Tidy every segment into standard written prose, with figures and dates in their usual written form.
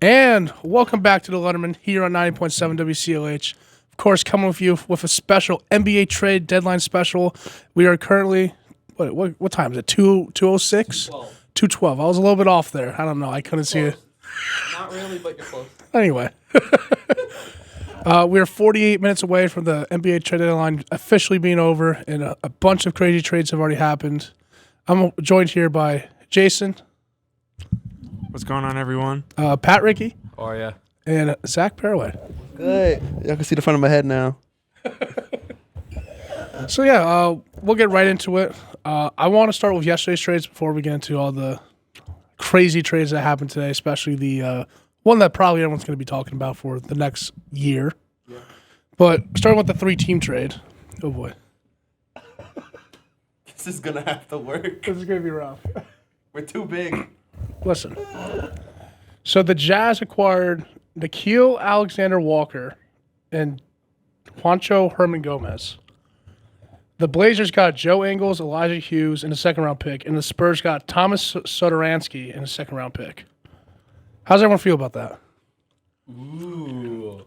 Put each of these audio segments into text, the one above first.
And welcome back to the Letterman here on 90.7 WCLH. Of course, coming with you with a special NBA trade deadline special. We are currently, what time is it? 2:06? 2:12. I was a little bit off there. I don't know. I couldn't see it. Not really, but you're close. Anyway. We're 48 minutes away from the NBA trade deadline officially being over, and a bunch of crazy trades have already happened. I'm joined here by Jason. What's going on, everyone? Pat Ricky. Oh, yeah. And Zach Paraway. Good. Y'all can see the front of my head now. So, we'll get right into it. I want to start with yesterday's trades before we get into all the crazy trades that happened today, especially the one that probably everyone's going to be talking about for the next year. Yeah. But starting with the three-team trade. Oh, boy. This is going to have to work. This is going to be rough. We're too big. Listen. So the Jazz acquired Nickeil Alexander-Walker and Juancho Hernan-Gomez. The Blazers got Joe Ingles, Elijah Hughes in a second-round pick, and the Spurs got Thomas Satoransky in a second-round pick. How's everyone feel about that? Ooh.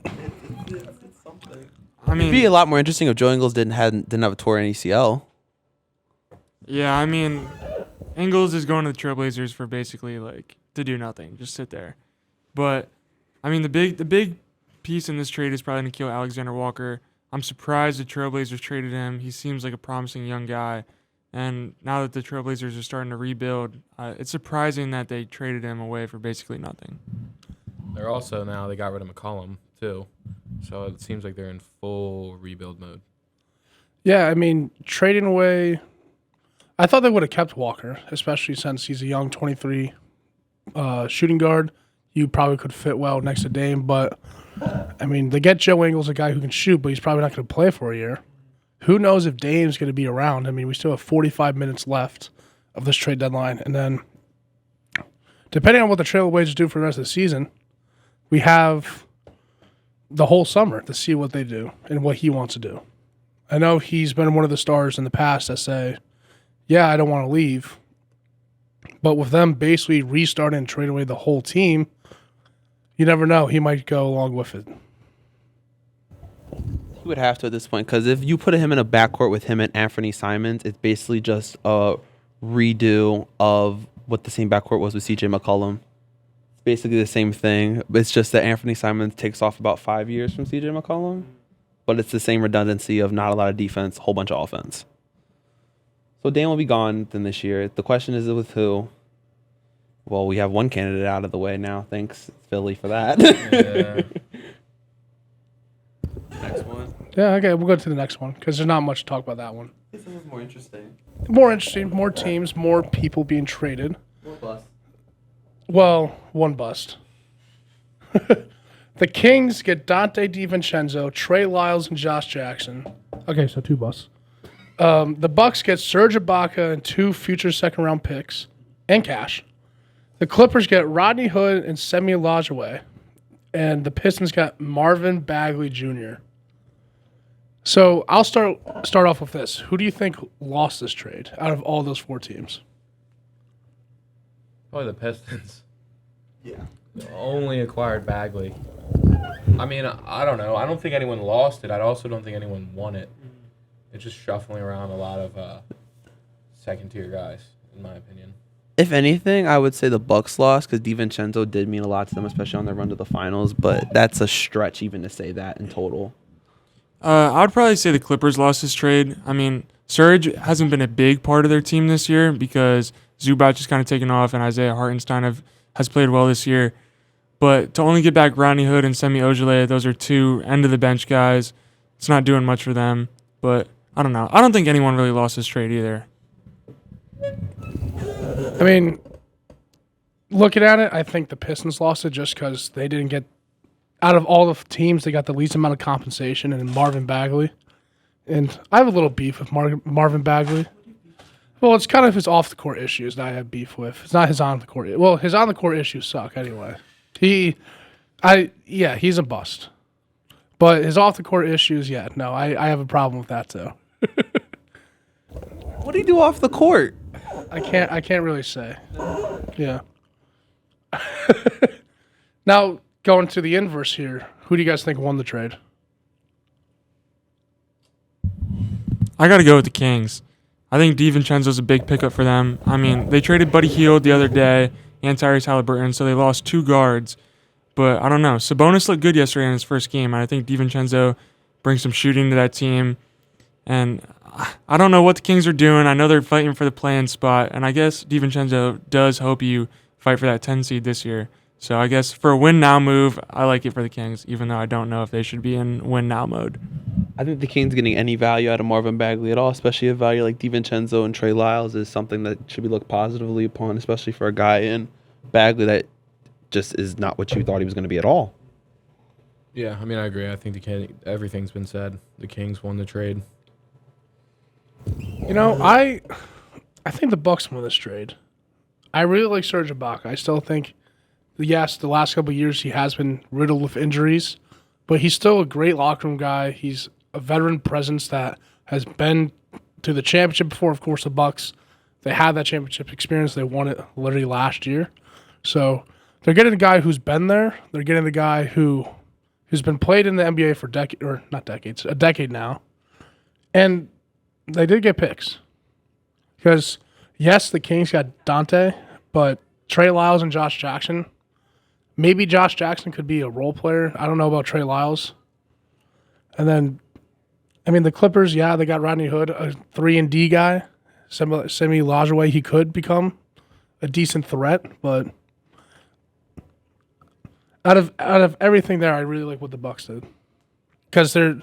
It's something. I mean, It'd be a lot more interesting if Joe Ingles didn't have a torn ACL. yeah, I mean, Ingles is going to the Trailblazers for basically to do nothing, just sit there. But I mean, the big piece in this trade is probably Nickeil Alexander-Walker. I'm surprised the Trailblazers traded him. He seems like a promising young guy. And now that the Trailblazers are starting to rebuild, it's surprising that they traded him away for basically nothing. They're also now, they got rid of McCollum, too. So it seems like they're in full rebuild mode. Yeah, I mean, trading away... I thought they would have kept Walker, especially since he's a young 23 shooting guard. You probably could fit well next to Dame, but, I mean, they get Joe Ingles, a guy who can shoot, but he's probably not going to play for a year. Who knows if Dame's going to be around? I mean, we still have 45 minutes left of this trade deadline. And then, depending on what the Trailblazers do for the rest of the season, we have the whole summer to see what they do and what he wants to do. I know he's been one of the stars in the past that say, yeah, I don't want to leave. But with them basically restarting and trading away the whole team, you never know. He might go along with it. He would have to at this point, because if you put him in a backcourt with him and Anthony Simons, it's basically just a redo of what the same backcourt was with CJ McCollum. It's basically the same thing. It's just that Anthony Simons takes off about 5 years from CJ McCollum, but it's the same redundancy of not a lot of defense, a whole bunch of offense. So Dame will be gone then this year. The question is with who? Well, we have one candidate out of the way now. Thanks, Philly, for that. Yeah. Next one. Yeah, okay, we'll go to the next one because there's not much to talk about that one. This is more interesting. More interesting, more teams, more people being traded. More bust. Well, one bust. The Kings get Dante DiVincenzo, Trey Lyles, and Josh Jackson. Okay, so two busts. The Bucks get Serge Ibaka and 2 future second-round picks and cash. The Clippers get Rodney Hood and Semi Ojeleye. And the Pistons got Marvin Bagley Jr. So I'll start off with this. Who do you think lost this trade out of all those 4 teams? Probably the Pistons. Yeah. They only acquired Bagley. I mean, I don't know. I don't think anyone lost it. I also don't think anyone won it. It's just shuffling around a lot of second-tier guys, in my opinion. If anything, I would say the Bucks lost because DiVincenzo did mean a lot to them, especially on their run to the finals. But that's a stretch even to say that in total. I would probably say the Clippers lost this trade. I mean, Serge hasn't been a big part of their team this year because Zubac is kind of taken off and Isaiah Hartenstein has played well this year. But to only get back Rodney Hood and Semi Ojeleye, those are 2 end-of-the-bench guys. It's not doing much for them. But I don't know. I don't think anyone really lost this trade either. I mean, looking at it, I think the Pistons lost it just because they didn't get, out of all the teams, they got the least amount of compensation in Marvin Bagley. And I have a little beef with Marvin Bagley. Well, it's kind of his off-the-court issues that I have beef with. It's not his on-the-court. Well, his on-the-court issues suck anyway. He's a bust. But his off-the-court issues, I have a problem with that too. What do you do off the court? I can't really say. Yeah. Now, going to the inverse here, who do you guys think won the trade? I got to go with the Kings. I think DiVincenzo's a big pickup for them. I mean, they traded Buddy Hield the other day and Tyrese Halliburton, so they lost 2 guards. But I don't know. Sabonis looked good yesterday in his first game, and I think DiVincenzo brings some shooting to that team. And I don't know what the Kings are doing. I know they're fighting for the play-in spot, and I guess DiVincenzo does hope you fight for that 10 seed this year. So I guess for a win-now move, I like it for the Kings, even though I don't know if they should be in win-now mode. I think the Kings getting any value out of Marvin Bagley at all, especially a value like DiVincenzo and Trey Lyles, is something that should be looked positively upon, especially for a guy in Bagley that just is not what you thought he was going to be at all. Yeah, I mean, I agree. I think everything's been said. The Kings won the trade. You know, I think the Bucks won this trade. I really like Serge Ibaka. I still think, yes, the last couple of years he has been riddled with injuries, but he's still a great locker room guy. He's a veteran presence that has been to the championship before. Of course, the Bucks, they had that championship experience. They won it literally last year. So they're getting a guy who's been there. They're getting the guy who's been played in the NBA for a decade now. And they did get picks. Because, yes, the Kings got Dante, but Trey Lyles and Josh Jackson, maybe Josh Jackson could be a role player. I don't know about Trey Lyles. And then, I mean, the Clippers, yeah, they got Rodney Hood, a 3-and-D guy. Semi Lajaway, he could become a decent threat, but out of everything there, I really like what the Bucks did. Because they're,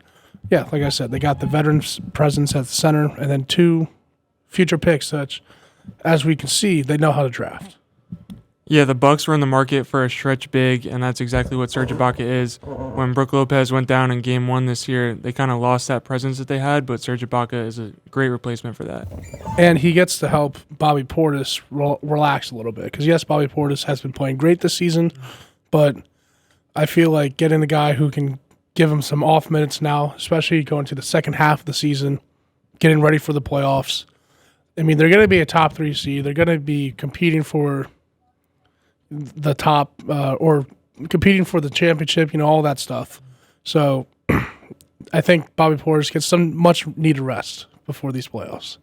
yeah, like I said, they got the veterans presence at the center, and then 2 future picks, such as we can see, they know how to draft. Yeah, the Bucks were in the market for a stretch big, and that's exactly what Serge Ibaka is. When Brook Lopez went down in Game 1 this year, they kind of lost that presence that they had, but Serge Ibaka is a great replacement for that. And he gets to help Bobby Portis relax a little bit. Because, yes, Bobby Portis has been playing great this season, but I feel like getting the guy who can give him some off minutes now, especially going to the second half of the season, getting ready for the playoffs. I mean, they're going to be a top 3 seed. They're going to be competing for the top or competing for the championship, all that stuff. So I think Bobby Portis gets some much needed rest before these playoffs.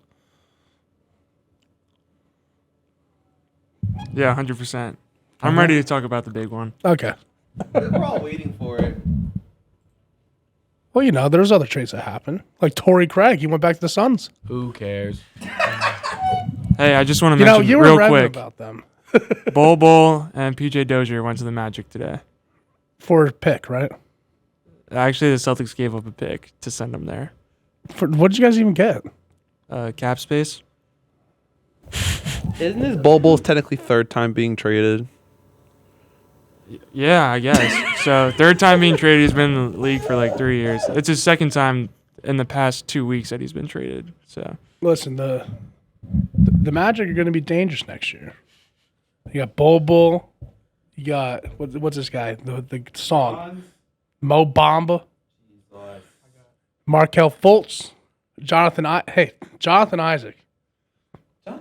Yeah, 100%. I'm ready to talk about the big one. Okay. We're all waiting for it. Well, there's other trades that happen. Like Torrey Craig, he went back to the Suns. Who cares? Hey, I just want to mention you were real raving quick, about them. Bol and PJ Dozier went to the Magic today. For a pick, right? Actually, the Celtics gave up a pick to send them there. What did you guys even get? Cap space. Isn't this Bobo's technically 3rd time being traded? Yeah, I guess. So 3rd time being traded. He's been in the league for like 3 years. It's his 2nd time in the past 2 weeks that he's been traded. So Listen, the Magic are going to be dangerous next year. You got Bol. You got what's this guy? The song Mo Bamba, Markelle Fultz, Jonathan Isaac. Jonathan Isaac, I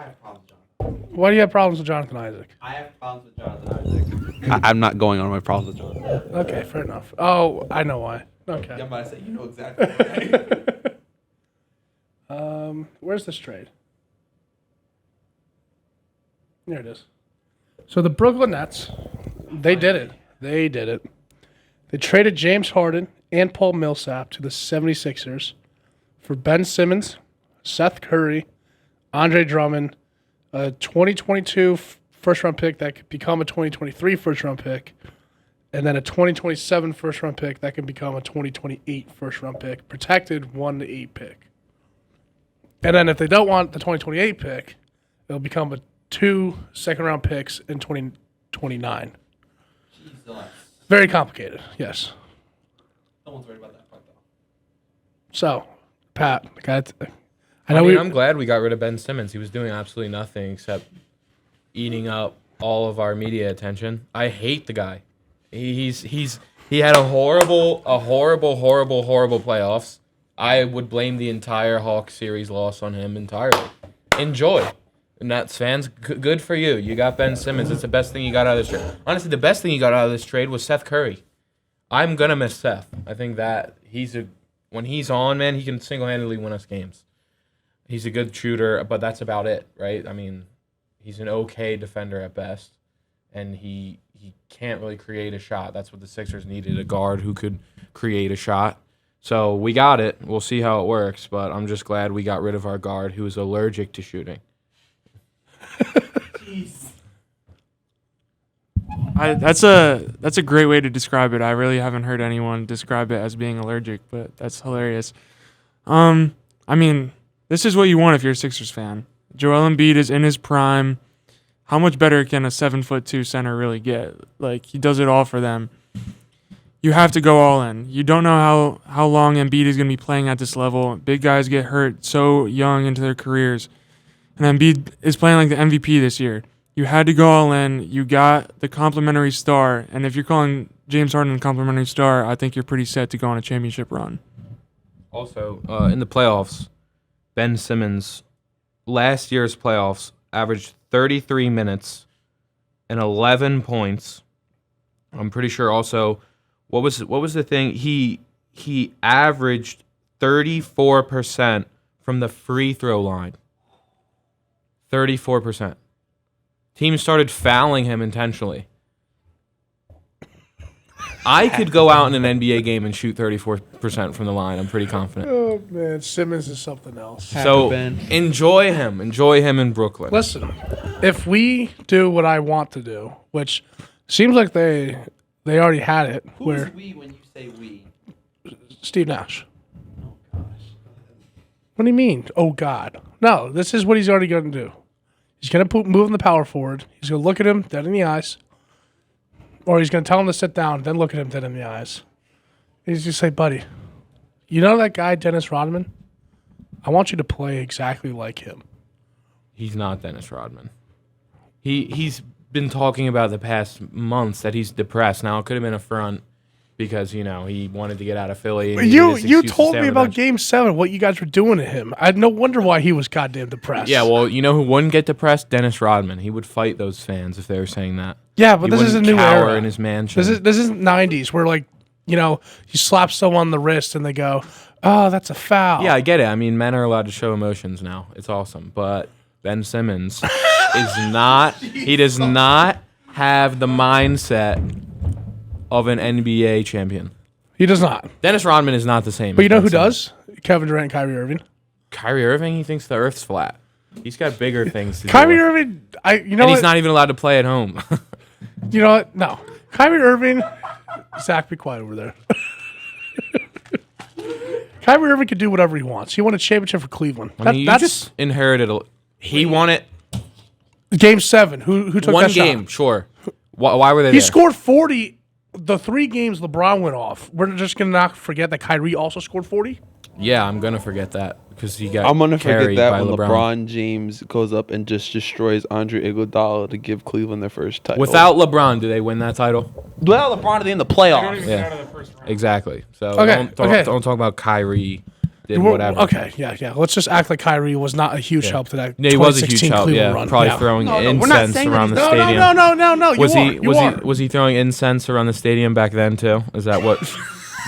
have problems with Jonathan. Why do you have problems with Jonathan Isaac? I have problems with Jonathan Isaac. I'm not going on my problems with Jonathan. Okay, fair enough. Oh, I know why. Okay. I'm about to say, you know exactly why. Where's this trade? There it is. So the Brooklyn Nets, they did it. They traded James Harden and Paul Millsap to the 76ers for Ben Simmons, Seth Curry, Andre Drummond, a 2022 first-round pick that could become a 2023 first-round pick, and then a 2027 first-round pick that can become a 2028 first-round pick, protected 1 to 8 pick. And then if they don't want the 2028 pick, it'll become a 2 second-round picks in 2029. Jesus. Very complicated, yes. No one's worried about that part, though. So, Pat, I'm glad we got rid of Ben Simmons. He was doing absolutely nothing except eating up all of our media attention. I hate the guy. He had a horrible playoffs. I would blame the entire Hawks series loss on him entirely. Enjoy. Nets fans, good for you. You got Ben Simmons. It's the best thing you got out of this trade. Honestly, the best thing you got out of this trade was Seth Curry. I'm gonna miss Seth. I think that when he's on, man, he can single-handedly win us games. He's a good shooter, but that's about it, right? I mean, he's an okay defender at best, and he can't really create a shot. That's what the Sixers needed, a guard who could create a shot. So we got it. We'll see how it works, but I'm just glad we got rid of our guard who is allergic to shooting. Jeez. That's a great way to describe it. I really haven't heard anyone describe it as being allergic, but that's hilarious. I mean, this is what you want if you're a Sixers fan. Joel Embiid is in his prime. How much better can a 7'2" center really get? Like, he does it all for them. You have to go all in. You don't know how long Embiid is going to be playing at this level. Big guys get hurt so young into their careers. And Embiid is playing like the MVP this year. You had to go all in. You got the complimentary star. And if you're calling James Harden the complimentary star, I think you're pretty set to go on a championship run. Also, in the playoffs, Ben Simmons, last year's playoffs, averaged 33 minutes and 11 points. I'm pretty sure also, what was the thing? He averaged 34% from the free throw line. 34%. Teams started fouling him intentionally. I could go out in an NBA game and shoot 34% from the line. I'm pretty confident. Oh, man. Simmons is something else. So enjoy him. Enjoy him in Brooklyn. Listen, if we do what I want to do, which seems like they already had it. Who's we when you say we? Steve Nash. Oh, gosh. What do you mean? Oh, God. No, this is what he's already going to do. He's going to move him the power forward. He's going to look at him dead in the eyes. Or he's going to tell him to sit down, then look at him dead in the eyes. He's just say, buddy, you know that guy, Dennis Rodman? I want you to play exactly like him. He's not Dennis Rodman. He's been talking about the past months that he's depressed. Now, it could have been a front because, he wanted to get out of Philly. And you told me about Game 7, what you guys were doing to him. I had no wonder why he was goddamn depressed. Yeah, well, you know who wouldn't get depressed? Dennis Rodman. He would fight those fans if they were saying that. Yeah, but this is a new era. In his mansion. This isn't 90s where, like, you slap someone on the wrist and they go, oh, that's a foul. Yeah, I get it. I mean, men are allowed to show emotions now. It's awesome. But Ben Simmons he does not have the mindset of an NBA champion. He does not. Dennis Rodman is not the same. But you know who does? Kevin Durant and Kyrie Irving. Kyrie Irving, he thinks the earth's flat. He's got bigger things to do. Kyrie Irving, he's not even allowed to play at home. You know what? No. Kyrie Irving, Zach, be quiet over there. Kyrie Irving can do whatever he wants. He won a championship for Cleveland. You just inherited he won it. Game 7. Who took one that shot? game? Sure. Why were they? He there? scored 40. The 3 games LeBron went off. We're just gonna not forget that Kyrie also scored 40. Yeah, I'm gonna forget that because he got. I'm gonna forget carried that by when LeBron James goes up and just destroys Andre Iguodala to give Cleveland their first title. Without LeBron, do they win that title? Without LeBron, they're in the playoffs. Yeah, exactly. So Okay, don't talk about Kyrie. Did whatever. Okay, yeah. Let's just act like Kyrie was not a huge help to that. Yeah, he was a huge help. Cleveland run. Probably throwing incense around the No. stadium. Was he throwing incense around the stadium back then too? Is that what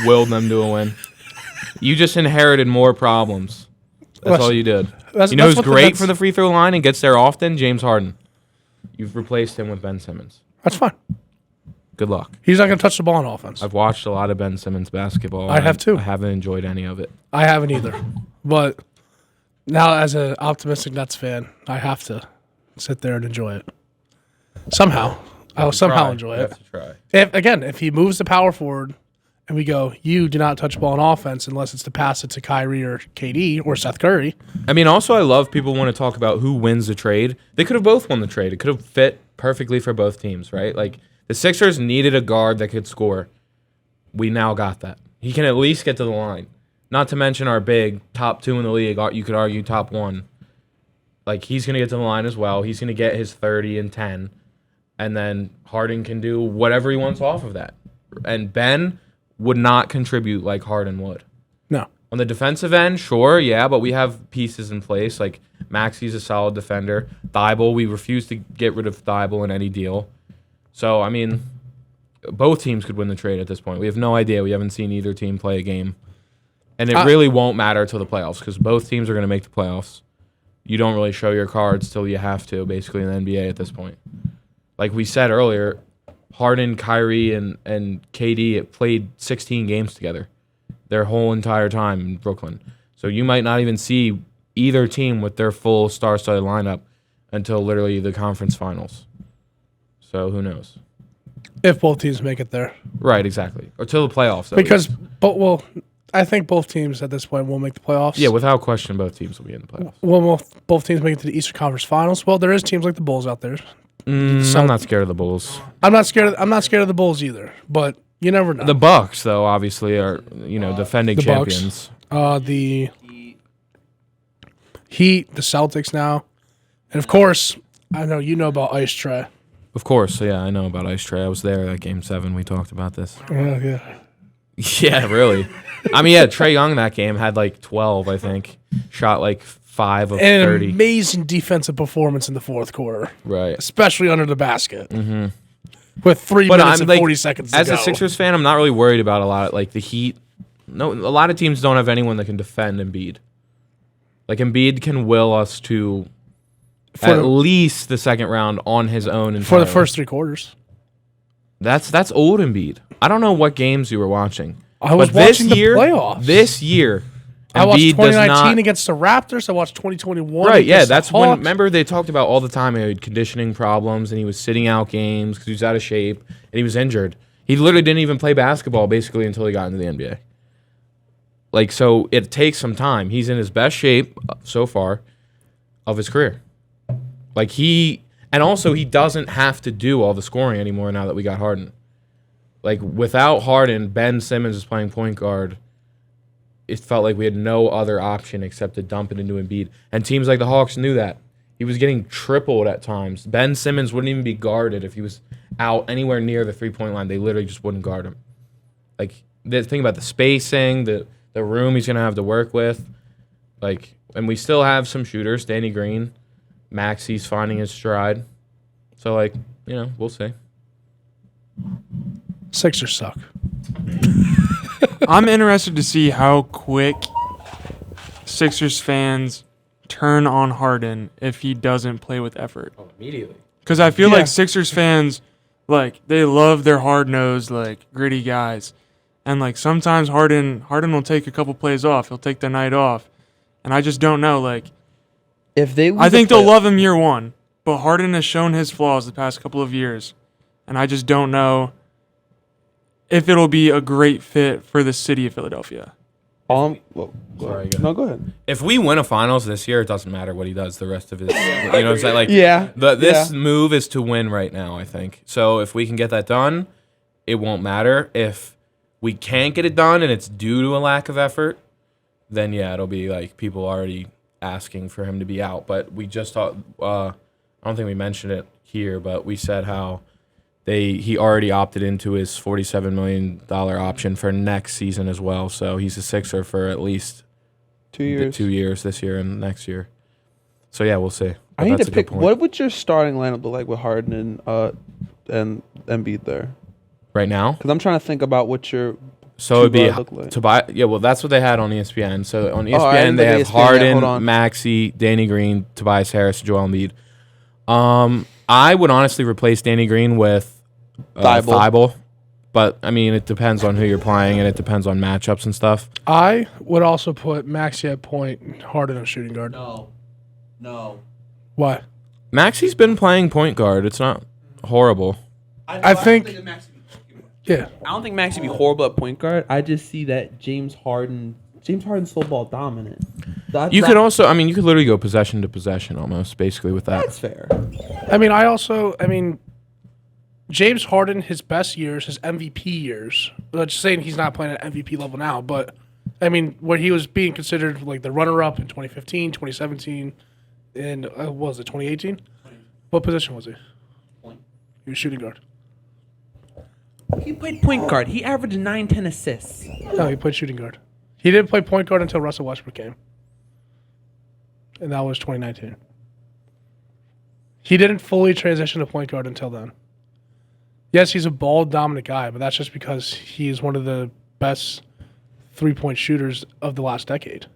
willed them to a win? You just inherited more problems. That's all you did. Who's great for the free throw line and gets there often? James Harden. You've replaced him with Ben Simmons. That's fine. Good luck. He's not going to touch the ball on offense. I've watched a lot of Ben Simmons basketball. I have too. I haven't enjoyed any of it. I haven't either. But now, as an optimistic Nets fan, I have to sit there and enjoy it. Somehow. I will somehow enjoy it. Have to try. If he moves the power forward and we go, you do not touch the ball on offense unless it's to pass it to Kyrie or KD or Seth Curry. I mean, also, I love people want to talk about who wins the trade. They could have both won the trade. It could have fit perfectly for both teams, right? Like, the Sixers needed a guard that could score. We now got that. He can at least get to the line. Not to mention our big top 2 in the league. You could argue top 1. Like, he's going to get to the line as well. He's going to get his 30 and 10. And then Harden can do whatever he wants off of that. And Ben would not contribute like Harden would. No. On the defensive end, sure, yeah, but we have pieces in place. Like, Maxi's a solid defender. Thibault, we refuse to get rid of Thibault in any deal. So, I mean, both teams could win the trade at this point. We have no idea. We haven't seen either team play a game. And it really won't matter till the playoffs because both teams are going to make the playoffs. You don't really show your cards till you have to, basically, in the NBA at this point. Like we said earlier, Harden, Kyrie, and KD played 16 games together their whole entire time in Brooklyn. So you might not even see either team with their full star-studded lineup until literally the conference finals. So who knows? If both teams make it there. Right, exactly. Or till the playoffs. Because, I think both teams at this point will make the playoffs. Yeah, without question, both teams will be in the playoffs. Well, will both teams make it to the Eastern Conference Finals? Well, there is teams like the Bulls out there. I'm not scared of the Bulls. I'm not scared of the Bulls either, but you never know. The Bucks, though, obviously are defending the champions. Bucks, the Heat, the Celtics now, and of course, I know you know about Ice Tray. Of course, yeah, I know about Ice Tray. I was there at Game 7. We talked about this. Yeah. Yeah, really. I mean, yeah, Trae Young that game had like 12, I think. Shot like 5 of and 30. An amazing defensive performance in the fourth quarter. Right. Especially under the basket. Mm-hmm. With 3 minutes and 40 seconds to as go. a Sixers fan, I'm not really worried about a lot. Like the Heat, no, a lot of teams don't have anyone that can defend Embiid. Like Embiid can will us to at least the second round on his own entirely. For the first 3 quarters. That's old Embiid. I don't know what games you were watching. I was watching the playoffs. This year, I watched Embiid 2019 against the Raptors. I watched 2021. Right, yeah, against that's the when. Hawks. Remember, they talked about all the time he had conditioning problems and he was sitting out games because he was out of shape and he was injured. He literally didn't even play basketball basically until he got into the NBA. Like, so it takes some time. He's in his best shape so far of his career. Like and also he doesn't have to do all the scoring anymore now that we got Harden. Like without Harden, Ben Simmons is playing point guard. It felt like we had no other option except to dump it into Embiid. And teams like the Hawks knew that. He was getting tripled at times. Ben Simmons wouldn't even be guarded if he was out anywhere near the three-point line. They literally just wouldn't guard him. Like, the thing about the spacing, the room he's going to have to work with. Like, and we still have some shooters. Danny Green, Maxi's finding his stride. So, like, we'll see. Sixers suck. I'm interested to see how quick Sixers fans turn on Harden if he doesn't play with effort. Oh, immediately. Because I feel like Sixers fans, like, they love their hard-nosed, like, gritty guys. And, like, sometimes Harden will take a couple plays off. He'll take the night off. And I just don't know, like, I think they'll love him year one. But Harden has shown his flaws the past couple of years. And I just don't know if it'll be a great fit for the city of Philadelphia. Sorry, no, go ahead. If we win a finals this year, it doesn't matter what he does the rest of his. It's like Yeah. This move is to win right now. I think so. If we can get that done, it won't matter. If we can't get it done and it's due to a lack of effort, then yeah, it'll be like people already asking for him to be out. But we just thought. I don't think we mentioned it here, but we said how he already opted into his $47 million option for next season as well. So he's a Sixer for at least 2 years. 2 years this year and next year. So yeah, we'll see. I need to pick. What would your starting lineup look like with Harden and Embiid there? Right now? Because I'm trying to think about what your so it'd be like. Tobias. Yeah, well, that's what they had on ESPN. So on I ESPN didn't they look have at ESPN, Harden, hold on. Maxey, Danny Green, Tobias Harris, Joel Embiid. I would honestly replace Danny Green with Thibault. But, I mean, it depends on who you're playing, and it depends on matchups and stuff. I would also put Maxey at point and Harden at shooting guard. No. Why? Maxey's been playing point guard. It's not horrible. I think yeah. I don't think Max would be horrible at point guard. I just see that James Harden's so ball dominant. You could literally go possession to possession almost, basically, with that. That's fair. I mean, James Harden, his best years, his MVP years. Just saying he's not playing at MVP level now, but I mean, where he was being considered like the runner-up in 2015, 2017, and what was it, 2018? What position was he? Point. He was shooting guard. He played point guard. He averaged 9-10 assists. No, he played shooting guard. He didn't play point guard until Russell Westbrook came. and that was 2019. He didn't fully transition to point guard until then. Yes, he's a ball-dominant guy, but that's just because he's one of the best three-point shooters of the last decade.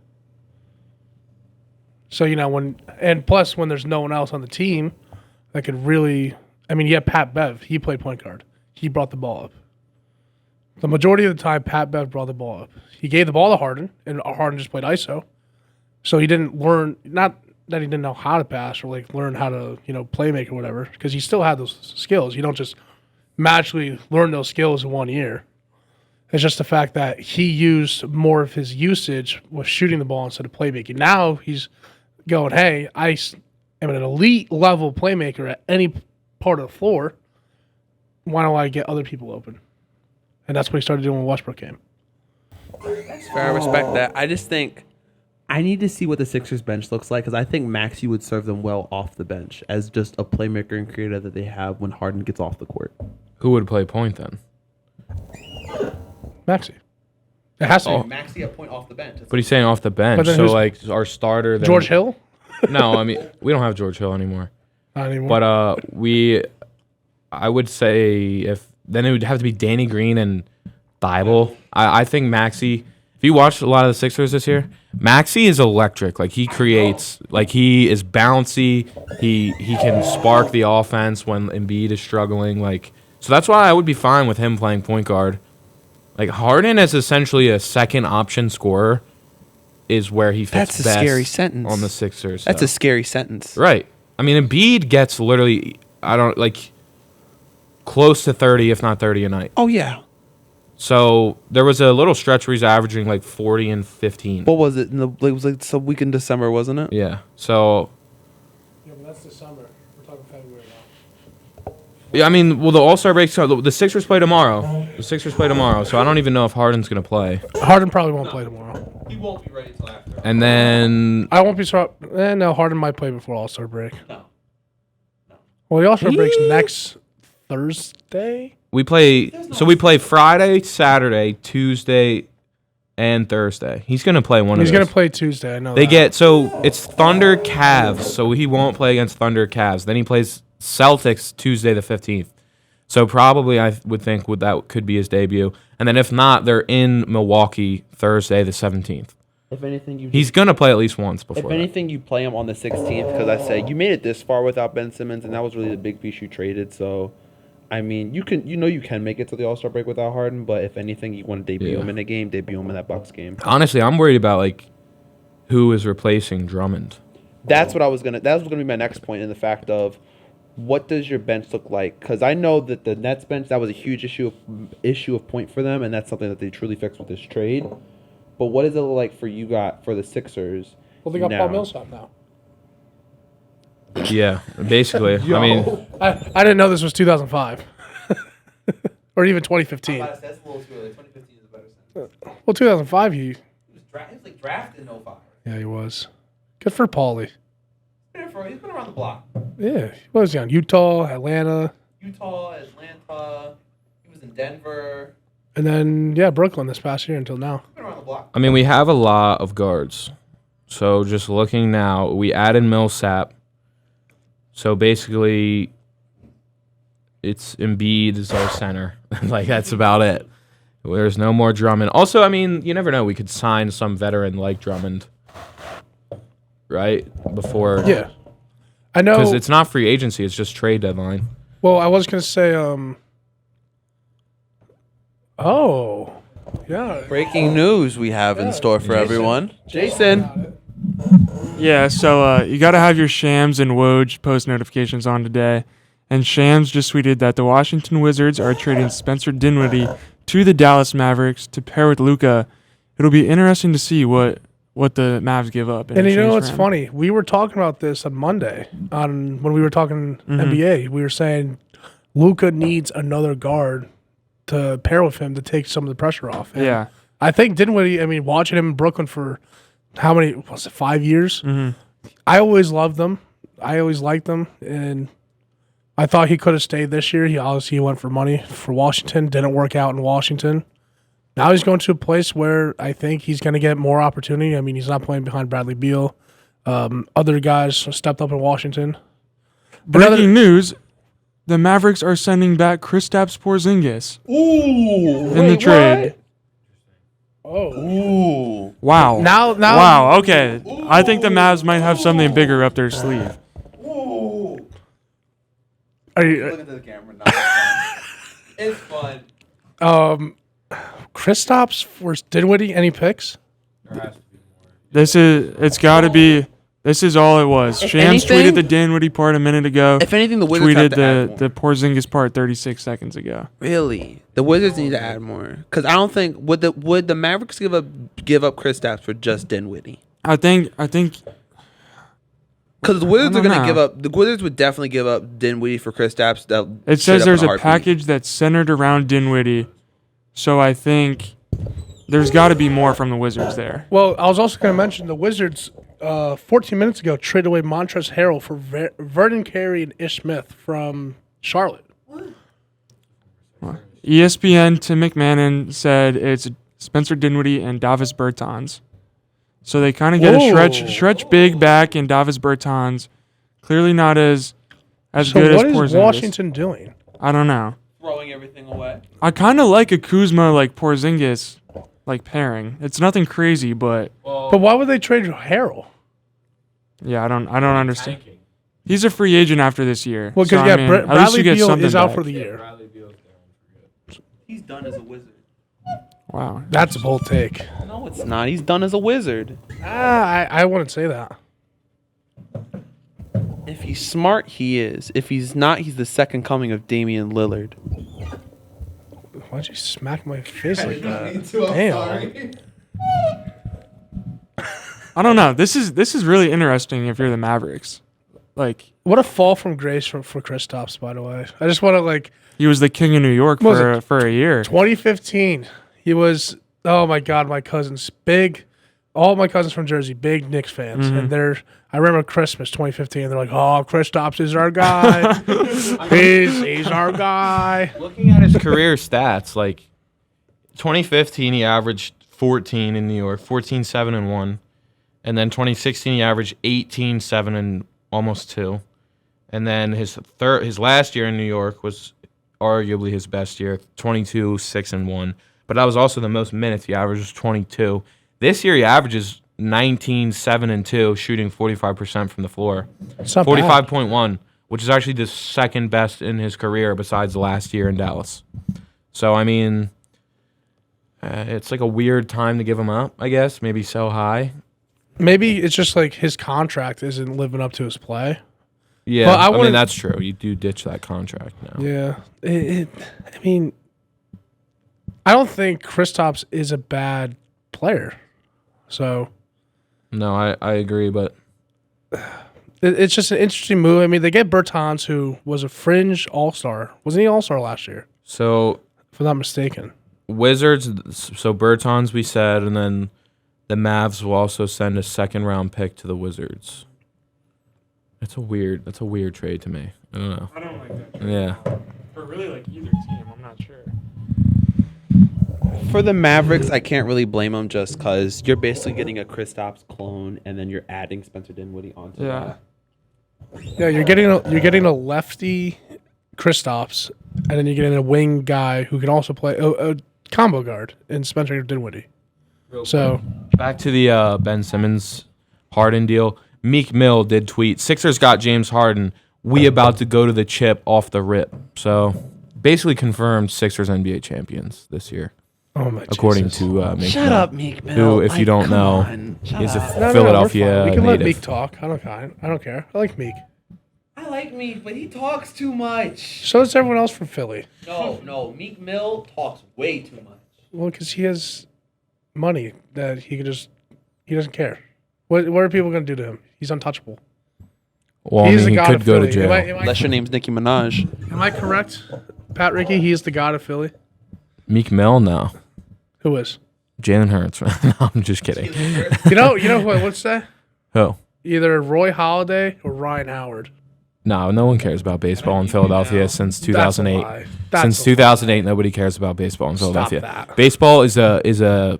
So, plus when there's no one else on the team that could really, you had Pat Bev. He played point guard. He brought the ball up. The majority of the time, Pat Bev brought the ball up. He gave the ball to Harden, and Harden just played ISO. So he didn't learn, not that he didn't know how to pass or learn how to, play make or whatever, because he still had those skills. You don't just magically learn those skills in 1 year. It's just the fact that he used more of his usage was shooting the ball instead of playmaking. Now he's going, hey, I am an elite level playmaker at any part of the floor. Why don't I get other people open? And that's what he started doing when Westbrook came. Fair, I respect that. I just think I need to see what the Sixers bench looks like because I think Maxey would serve them well off the bench as just a playmaker and creator that they have when Harden gets off the court. Who would play point then? Maxey. It has to be. Maxey at point off the bench. But he's saying off the bench. then So, our starter. Then, George Hill? No, we don't have George Hill anymore. Not anymore. But I would say then it would have to be Danny Green and Bible. I think Maxey. If you watched a lot of the Sixers this year, Maxey is electric. He creates. He is bouncy. He can spark the offense when Embiid is struggling. So that's why I would be fine with him playing point guard. Harden is essentially a second option scorer. Is where he fits That's a best scary sentence on the Sixers. That's a scary sentence. Right. Embiid gets literally, close to 30, if not 30 a night. Oh, yeah. So there was a little stretch where he's averaging 40 and 15. What was it? It was some week in December, wasn't it? Yeah. So. Yeah, but that's December. We're talking February now. Yeah, the All-Star break. So the Sixers play tomorrow. So I don't even know if Harden's gonna play. Harden probably won't play tomorrow. He won't be ready until after. And then I won't be surprised. No, Harden might play before All-Star break. No. Well, the All-Star break's next Thursday. we play. So we play Friday, Saturday, Tuesday, and Thursday. He's gonna play one of those. He's gonna play Tuesday. I know. It's Thunder Cavs. So he won't play against Thunder Cavs. Then he plays Celtics Tuesday the 15th. So probably I would think that could be his debut. And then if not, they're in Milwaukee Thursday the 17th. If anything, He's going to play at least once before If that. anything, you play him on the 16th because I say you made it this far without Ben Simmons, and that was really the big piece you traded. So, you can make it to the All-Star break without Harden, but if anything, you want to debut him in a game, debut him in that Bucks game. Honestly, I'm worried about who is replacing Drummond. That was gonna be my next point in the fact of what does your bench look like? Because I know that the Nets bench, that was a huge issue of point for them, and that's something that they truly fixed with this trade. But what does it look like for the Sixers? Well, they got now? Paul Millsap now. Yeah, basically. I didn't know this was 2005 or even 2015. That's a little too early. 2015 is a better sense. Well, 2005 He was drafted in 05. Yeah, he was. Good for Paulie. He's been around the block. Yeah, what was he on? Utah, Atlanta, He was in Denver. and then Brooklyn this past year until now. Been around the block. We have a lot of guards. So just looking now, we added Millsap. So basically, it's Embiid is our center. That's about it. There's no more Drummond. Also, you never know. We could sign some veteran like Drummond, right? Before. Yeah, I know. Because it's not free agency. It's just trade deadline. Well, I was gonna say, oh, yeah. Breaking news we have in store for everyone. Jason. Yeah, so you got to have your Shams and Woj post notifications on today. And Shams just tweeted that the Washington Wizards are trading Spencer Dinwiddie to the Dallas Mavericks to pair with Luka. It'll be interesting to see what the Mavs give up. And what's funny? We were talking about this on Monday when we were talking NBA. We were saying Luka needs another guard to pair with him to take some of the pressure off. And yeah. I think Dinwiddie, watching him in Brooklyn for how many, was it 5 years? Mm-hmm. I always loved them. I always liked them. And I thought he could have stayed this year. He obviously went for money for Washington. Didn't work out in Washington. Now he's going to a place where I think he's going to get more opportunity. He's not playing behind Bradley Beal. Other guys stepped up in Washington. Breaking news: the Mavericks are sending back Kristaps Porzingis in the trade. Oh, Wow! now, Wow. Okay, I think the Mavs might have something bigger up their sleeve. Are you, Look into the camera. No, it's fun. Kristaps versus Dinwiddie? Any picks? It's got to be. This is all it was. If Shams anything- tweeted the Dinwiddie part a minute ago. If anything, the Wizards have Tweeted to add more. the Porzingis part 36 seconds ago. Really, the Wizards need to add more because I don't think would the Mavericks give up Kristaps for just Dinwiddie? I think Because the Wizards I are don't going to know. give up. The Wizards would definitely give up Dinwiddie for Kristaps. it says there's a package that's centered around Dinwiddie, so I think there's got to be more from the Wizards there. Well, I was also going to mention the Wizards 14 minutes ago traded away Montrezl Harrell for Vernon Carey and Ish Smith from Charlotte. ESPN Tim McMahon said it's Spencer Dinwiddie and Davis Bertans. So they kind of get Whoa. a stretch big back in Davis Bertans. Clearly not as So good what as is Porzingis. Washington doing? I don't know. throwing everything away. I kind of like a Kuzma like Porzingis like pairing. It's nothing crazy, but But why would they trade Harrell? yeah, I don't understand. He's a free agent after this year. Well, because so, I mean, at least Bradley you get Beal something is out back. for the year. He's done as a Wizard. Wow. That's a bold take. No, it's not. He's done as a Wizard. I wouldn't say that. If he's smart, he is. If he's not, he's the second coming of Damian Lillard. Why'd you smack my face like that? Damn. I don't know. This is really interesting if you're the Mavericks. Like What a fall from grace for Kristaps, by the way. I just want to like he was the king of New York What was for a year. 2015. He was oh my god, my cousins big. All my cousins from Jersey, big Knicks fans, and I remember Christmas 2015. They're like, "Oh, Kristaps is our guy. he's our guy." Looking at his career stats, like 2015, he averaged 14 in New York, 14, 7, and 1. And then 2016, he averaged 18, 7, and almost 2. And then his last year in New York was arguably his best year, 22, 6, and 1. But that was also the most minutes. He averaged 22. This year, he averages 19, 7, and 2, shooting 45% from the floor. It's not bad. 45.1, which is actually the second best in his career besides last year in Dallas. So, I mean, it's like a weird time to give him up, I guess. Maybe so high. Maybe it's just like his contract isn't living up to his play. Yeah, Well, I I mean, wouldn't- that's true. You do ditch that contract now. Yeah. I mean, I don't think Kristaps is a bad player. So No, I agree, but it's just an interesting move. I mean, they get Bertans, who was a fringe all-star. Wasn't he all-star last year, so if I'm not mistaken? Wizards, so Bertans we said, and then the Mavs will also send a second-round pick to the Wizards. That's a weird trade to me. I don't know. I don't like that. Yeah. For really like either team, I'm not sure. For the Mavericks, I can't really blame them just because you're basically getting a Kristaps clone, and then you're adding Spencer Dinwiddie onto Yeah. that. Yeah, you're getting a lefty Kristaps, and then you're getting a wing guy who can also play a combo guard in Spencer Dinwiddie. So Back to the Ben Simmons Harden deal. Meek Mill did tweet, Sixers got James Harden. We about to go to the chip off the rip. So basically confirmed Sixers NBA champions this year, oh my according Jesus. to Meek Shut Mill, up, Meek Mill. who, if you Like, don't come know, on. Shut is a up. No, Philadelphia we're fine. We can let native. Meek talk. I don't care. I like Meek. I like Meek, but he talks too much. So does everyone else from Philly. No, Meek Mill talks way too much. Well, because he has money that he doesn't care. What are people going to do to him? He's untouchable. Well, I He's mean, the he god could of go to Philly. jail. Unless your name's Nicki Minaj. Am I correct, Pat Ricky? He's the god of Philly. Meek Mill, no. Who is? Jalen Hurts. No, I'm just kidding. You know who I would say? Who? Either Roy Halladay or Ryan Howard. No one cares about baseball in Philadelphia since That's a 2008. lie. That's Since a 2008, nobody cares about baseball in Stop Philadelphia. that. Baseball is a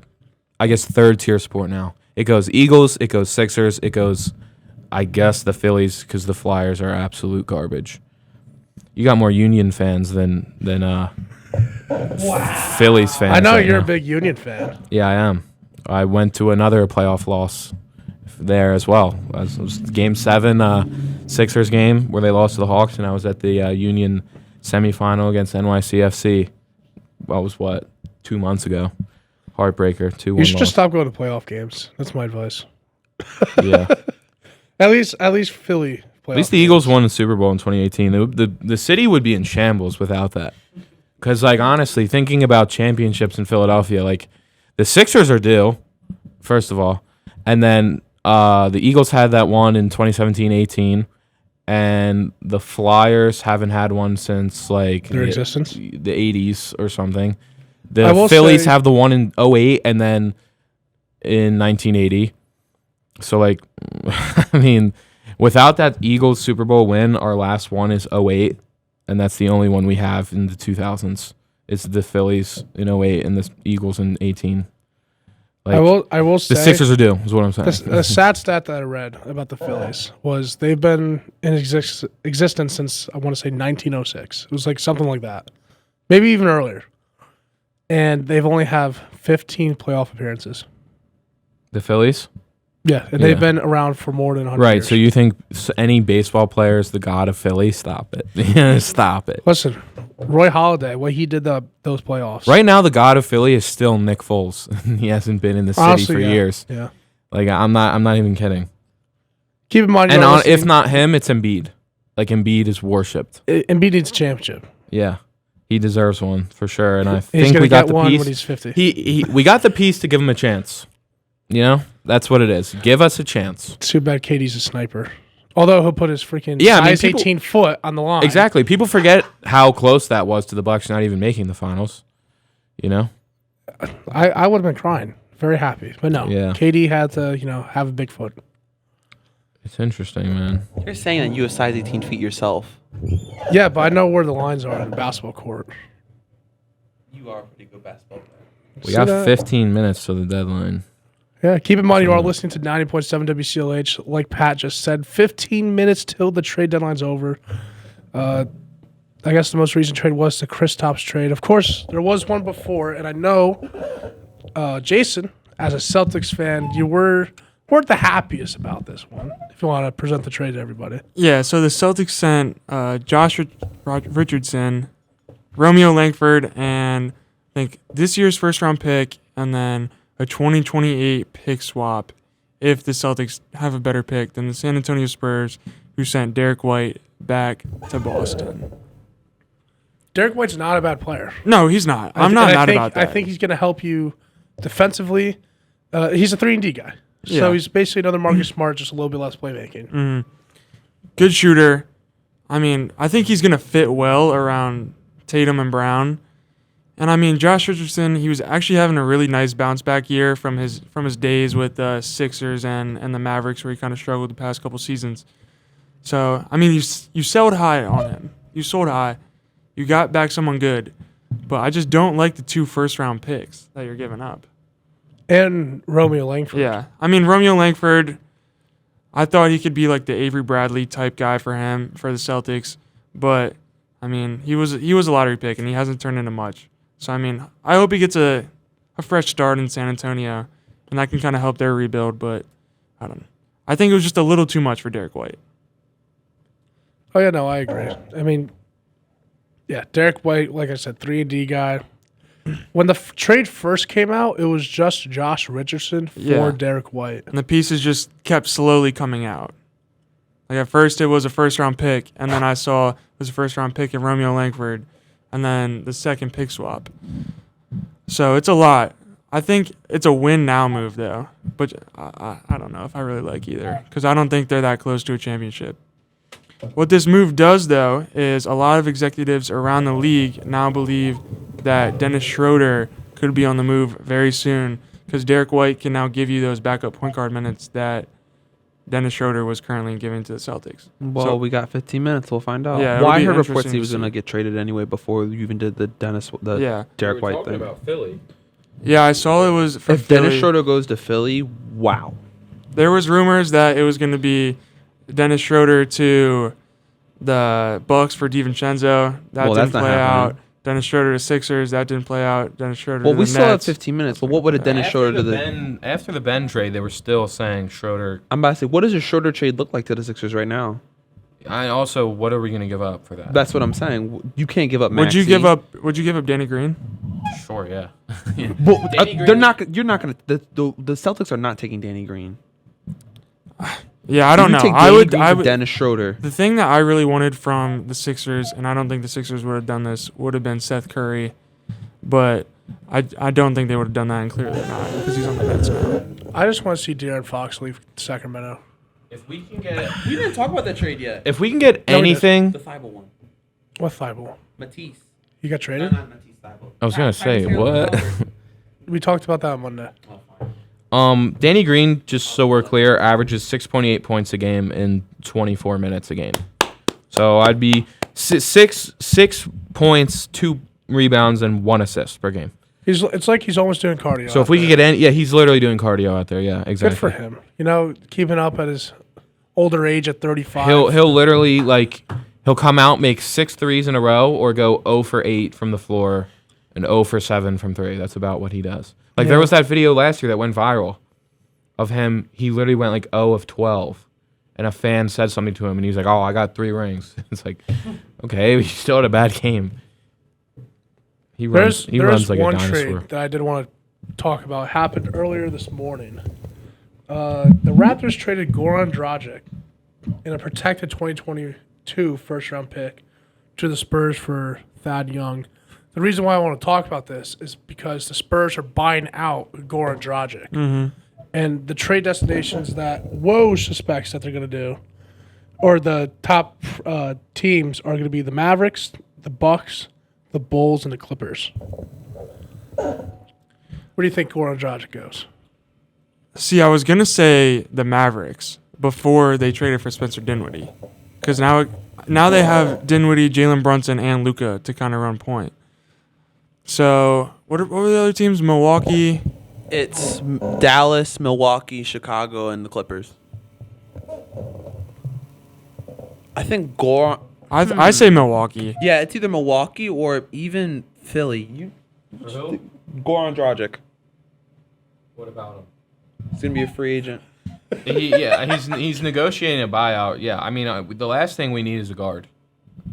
I guess third tier sport now. It goes Eagles, it goes Sixers, it goes I guess the Phillies, because the Flyers are absolute garbage. You got more Union fans than Phillies fans. I know right you're now. a big Union fan. Yeah, I am. I went to another playoff loss there as well. It was Game 7, Sixers game, where they lost to the Hawks, and I was at the Union semifinal against NYCFC. That was, 2 months ago. Heartbreaker, 2-1 You should loss. just stop going to playoff games. That's my advice. Yeah. At least Philly. At least the Eagles won the Super Bowl in 2018. The city would be in shambles without that. Because, honestly, thinking about championships in Philadelphia, the Sixers are due, first of all. And then the Eagles had that one in 2017-18. And the Flyers haven't had one since, their existence? the 80s or something. I The will Phillies say- have the one in 08 and then in 1980. So, I mean, without that Eagles Super Bowl win, our last one is 08, and that's the only one we have in the 2000s. It's the Phillies in 08 and the Eagles in 18. I will say the Sixers are due, is what I'm saying. the sad stat that I read about the Phillies was they've been in existence since, I want to say, 1906. It was something like that. Maybe even earlier. And they've only have 15 playoff appearances. The Phillies? Yeah, and Yeah. they've been around for more than 100 Right, years. so you think any baseball player is the god of Philly? Stop it. Stop it. Listen, Roy Halladay, what he did those playoffs. Right now, the god of Philly is still Nick Foles. He hasn't been in the city Honestly, for yeah. years. Yeah. I'm not even kidding. Keep in mind, And if not him, it's Embiid. Embiid is worshipped. Embiid needs a championship. Yeah, he deserves one for sure. And I He's think gonna we got get the one piece. when he's 50. We got the piece to give him a chance. That's what it is. Give us a chance. Too bad Katie's a sniper. Although he'll put his freaking size 18 foot on the line. Exactly. People forget how close that was to the Bucks not even making the finals. I would have been crying. Very happy. But no. Yeah. Katie had to, have a big foot. It's interesting, man. You're saying that you a size 18 feet yourself. Yeah, but I know where the lines are in a basketball court. You are a pretty good basketball player. We See got that? 15 minutes to the deadline. Yeah, keep in mind you are listening to 90.7 WCLH. Like Pat just said, 15 minutes till the trade deadline's over. I guess the most recent trade was the Kristaps trade. Of course, there was one before, and I know, Jason, as a Celtics fan, you weren't the happiest about this one, if you want to present the trade to everybody. Yeah, so the Celtics sent Josh Richardson, Romeo Langford, and I think this year's first-round pick, and then a 2028 pick swap if the Celtics have a better pick than the San Antonio Spurs, who sent Derek White back to Boston. Derek White's not a bad player. No, he's not. I'm I not think, about that. I think he's going to help you defensively. He's a 3-and-D guy. So Yeah. he's basically another Marcus Smart, just a little bit less playmaking. Good shooter. I mean, I think he's going to fit well around Tatum and Brown. And Josh Richardson, he was actually having a really nice bounce back year from his days with the Sixers and the Mavericks, where he kind of struggled the past couple seasons. So, you sold high on him. You sold high. You got back someone good. But I just don't like the 2 first-round picks that you're giving up. And Romeo Langford. Yeah. Romeo Langford, I thought he could be like the Avery Bradley type guy for the Celtics. But, he was a lottery pick, and he hasn't turned into much. So, I hope he gets a fresh start in San Antonio, and that can kind of help their rebuild. But, I don't know. I think it was just a little too much for Derek White. Oh, yeah, no, I agree. Yeah, Derek White, like I said, 3-and-D guy. When the trade first came out, it was just Josh Richardson for Derek White. And the pieces just kept slowly coming out. At first it was a first-round pick, and then I saw it was a first-round pick in Romeo Langford, and then the second pick swap. So it's a lot. I think it's a win-now move, though. But I don't know if I really like either, because I don't think they're that close to a championship. What this move does, though, is a lot of executives around the league now believe that Dennis Schroeder could be on the move very soon, because Derek White can now give you those backup point guard minutes that Dennis Schroeder was currently giving to the Celtics. Well, we got 15 minutes. We'll find out. Yeah, Well, I it'll be heard reports interesting he to was going to see. get traded anyway before you even did the Derek White thing. Philly. Yeah, I saw it was for If Philly. Dennis Schroeder goes to Philly, wow. There was rumors that it was going to be Dennis Schroeder to the Bucks for DiVincenzo. That Well, didn't that's not play happening. out. Dennis Schroeder to Sixers. That didn't play out. Dennis Schroeder Well, to we the still have Nets. 15 minutes. But what would a Dennis Schroeder to the? After the Ben trade, they were still saying Schroeder. I'm about to say, what does a Schroeder trade look like to the Sixers right now? I also, what are we going to give up for that? That's what I'm saying. You can't give up. Would you Maxey. give up? Would you give up Danny Green? Sure, yeah. Well, Danny they're Green- not. You're not gonna. The Celtics are not taking Danny Green. Yeah, I don't You know. Take I Danny would. Green I for would. Dennis Schroeder. The thing that I really wanted from the Sixers, and I don't think the Sixers would have done this, would have been Seth Curry, but I don't think they would have done that, and clearly not because he's on the Nets now. I just want to see De'Aaron Fox leave Sacramento. If we can get, We didn't talk about that trade yet. if we can get No, we anything, The Thibault one. What Thibault? Matisse. You got No, traded? not Matisse Thibault. I was gonna say what. We talked about that on Monday. Danny Green, just so we're clear, averages 6.8 points a game in 24 minutes a game. So I'd be six points, 2 rebounds, and 1 assist per game. It's like he's almost doing cardio. So if we could get any, yeah, he's literally doing cardio out there. Yeah, exactly. good for him. You know, keeping up at his older age at 35. He'll literally he'll come out, make 6 threes in a row, or go 0 for 8 from the floor and 0 for 7 from 3. That's about what he does. Like there was that video last year that went viral of him. He literally went like 0 of 12, and a fan said something to him, and he's like, "Oh, I got 3 rings." It's like, okay, but you still had a bad game. He runs like a one dinosaur. trade that I did want to talk about. Happened earlier this morning. The Raptors traded Goran Dragic in a protected 2022 first-round pick to the Spurs for Thad Young. The reason why I want to talk about this is because the Spurs are buying out Goran Dragic. And the trade destinations that Woj suspects that they're going to do, or the top teams, are going to be the Mavericks, the Bucks, the Bulls, and the Clippers. Where do you think Goran Dragic goes? See, I was gonna say the Mavericks before they traded for Spencer Dinwiddie, because now they have Dinwiddie, Jalen Brunson, and Luka to kind of run point. So what were the other teams? Milwaukee. It's Dallas, Milwaukee, Chicago, and the Clippers. I think I say Milwaukee. Yeah, it's either Milwaukee or even Philly. Goran Dragic. What about him? He's gonna be a free agent. He's negotiating a buyout. Yeah, I mean, the last thing we need is a guard.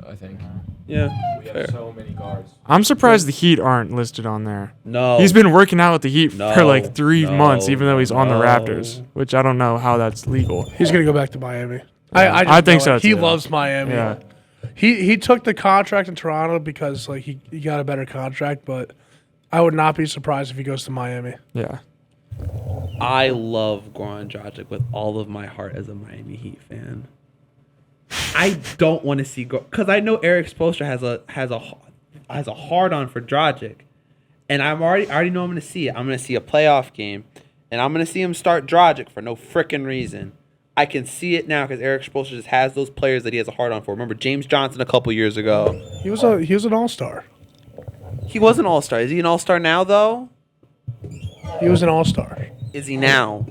I think Yeah, we fair. have so many guards. I'm surprised the Heat aren't listed on there. No, He's been working out with the Heat for like No, 3 no, months, even though he's on the no. Raptors, which I don't know how that's legal. He's going to go back to Miami. I just think know so, it. He too. loves Miami. Yeah. He took the contract in Toronto because like he got a better contract, but I would not be surprised if he goes to Miami. Yeah. I love Goran Dragic with all of my heart as a Miami Heat fan. I don't want to see because I know Eric Spoelstra has a hard on for Dragic, and I already know I'm going to see it. I'm going to see a playoff game, and I'm going to see him start Dragic for no frickin' reason. I can see it now because Eric Spoelstra just has those players that he has a hard on for. Remember James Johnson a couple years ago? He was an all-star. He was an all-star. Is he an all-star now though? He was an all-star. Is he now?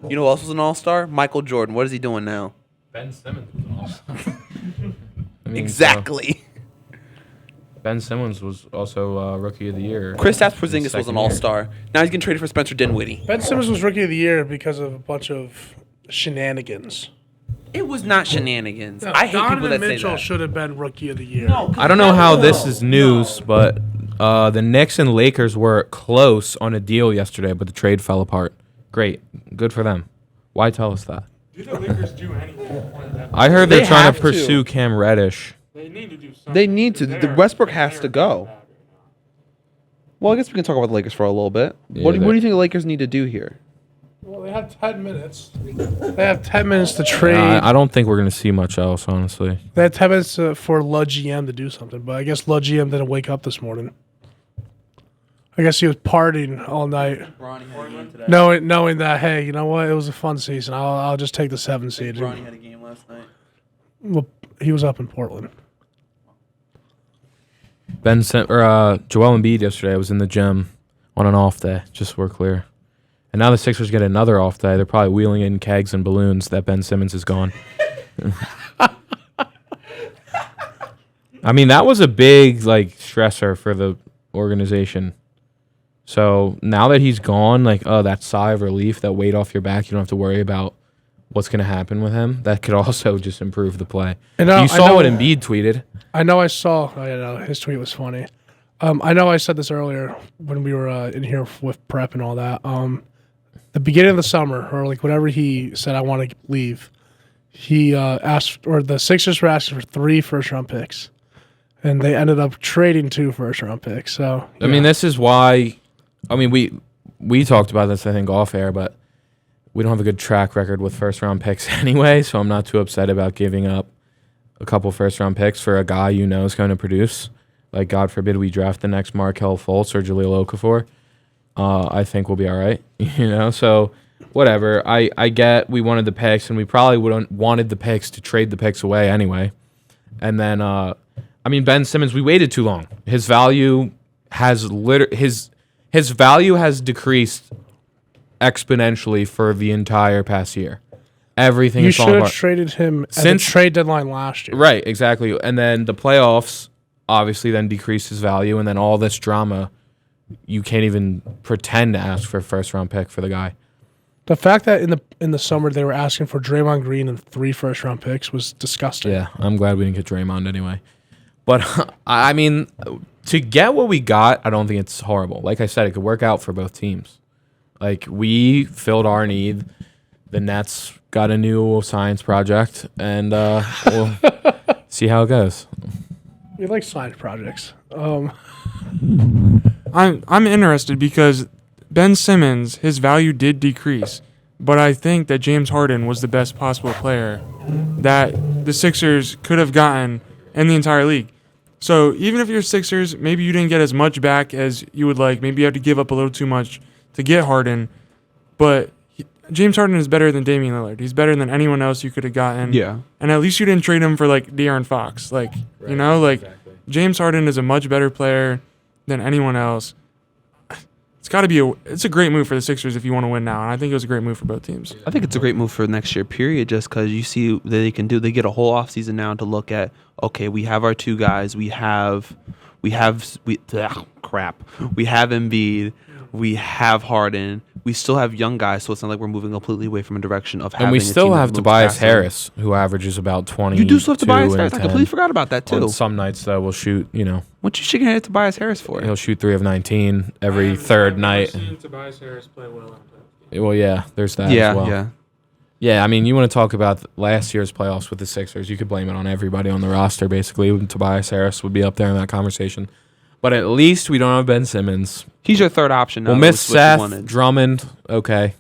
You know who else was an all-star? Michael Jordan. What is he doing now? Ben Simmons was awesome. Exactly. Ben Simmons was also Rookie of the Year. Kristaps his Porzingis was second an year. all-star. Now he's getting traded for Spencer Dinwiddie. Ben Simmons was Rookie of the Year because of a bunch of shenanigans. It was not shenanigans. I hate Donovan people that Mitchell say that. should have been Rookie of the Year. I don't know how this is news, but the Knicks and Lakers were close on a deal yesterday, but the trade fell apart. Great. Good for them. Why tell us that? Do the Lakers do anything? I heard They they're trying have to to. pursue Cam Reddish. They need to do something. They need to. The Westbrook has to go. Well, I guess we can talk about the Lakers for a little bit. Yeah, What do you think the Lakers need to do here? Well, they have 10 minutes. They have 10 minutes to trade. I don't think we're going to see much else, honestly. They had 10 minutes for Lud GM to do something, but I guess Lud GM didn't wake up this morning. I guess he was partying all night, knowing that, hey, you know what? It was a fun season. I'll just take the 7 seed. had a game last night. Well, he was up in Portland. Joel Embiid yesterday was in the gym on an off day, just so we're clear. And now the Sixers get another off day. They're probably wheeling in kegs and balloons that Ben Simmons is gone. I mean, that was a big stressor for the organization. So now that he's gone, that sigh of relief, that weight off your back, you don't have to worry about what's going to happen with him. That could also just improve the play. And you saw what Embiid tweeted. I know I saw. Oh, yeah, his tweet was funny. I know I said this earlier when we were in here with prep and all that. The beginning of the summer, or whenever he said, I want to leave, he asked, or the Sixers were asking for 3 first-round picks. And they ended up trading 2 first-round picks. So yeah. I mean, this is why. I mean, we talked about this, I think, off air, but we don't have a good track record with first-round picks anyway, so I'm not too upset about giving up a couple first-round picks for a guy you know is going to produce. God forbid we draft the next Markelle Fultz or Jahlil Okafor. I think we'll be all right, So whatever. I get we wanted the picks, and we probably would wanted the picks to trade the picks away anyway. And then, Ben Simmons, we waited too long. His value has his value has decreased exponentially for the entire past year. Everything you is falling should have apart. traded him at the trade deadline last year. Right, exactly. And then the playoffs obviously then decreased his value, and then all this drama, you can't even pretend to ask for a first-round pick for the guy. The fact that in the summer they were asking for Draymond Green and 3 first-round picks was disgusting. Yeah, I'm glad we didn't get Draymond anyway. But, I mean, to get what we got, I don't think it's horrible. Like I said, it could work out for both teams. We filled our need. The Nets got a new science project, and we'll see how it goes. We like science projects. I'm interested because Ben Simmons, his value did decrease, but I think that James Harden was the best possible player that the Sixers could have gotten in the entire league. So even if you're Sixers, maybe you didn't get as much back as you would like. Maybe you have to give up a little too much to get Harden, but James Harden is better than Damian Lillard. He's better than anyone else you could have gotten. Yeah. And at least you didn't trade him for De'Aaron Fox. Exactly. James Harden is a much better player than anyone else. It's a great move for the Sixers if you want to win now, and I think it was a great move for both teams. I think it's a great move for next year, period, just because you see that they get a whole offseason now to look at, okay, we have our 2 guys, we have Embiid, we have Harden, we still have young guys, so it's not like we're moving completely away from a direction of having and we still have Tobias faster. Harris, who averages about 20. You do still have Tobias Harris. I completely forgot about that, too. On some nights, though, we'll shoot, What you shaking at Tobias Harris for? He'll shoot 3 of 19 every third night. I've seen Tobias Harris play well. Well, yeah, there's that as well. Yeah. Yeah, I mean, you want to talk about last year's playoffs with the Sixers, you could blame it on everybody on the roster, basically. Tobias Harris would be up there in that conversation. But at least we don't have Ben Simmons. He's your third option now. We'll miss Seth, Drummond. Okay.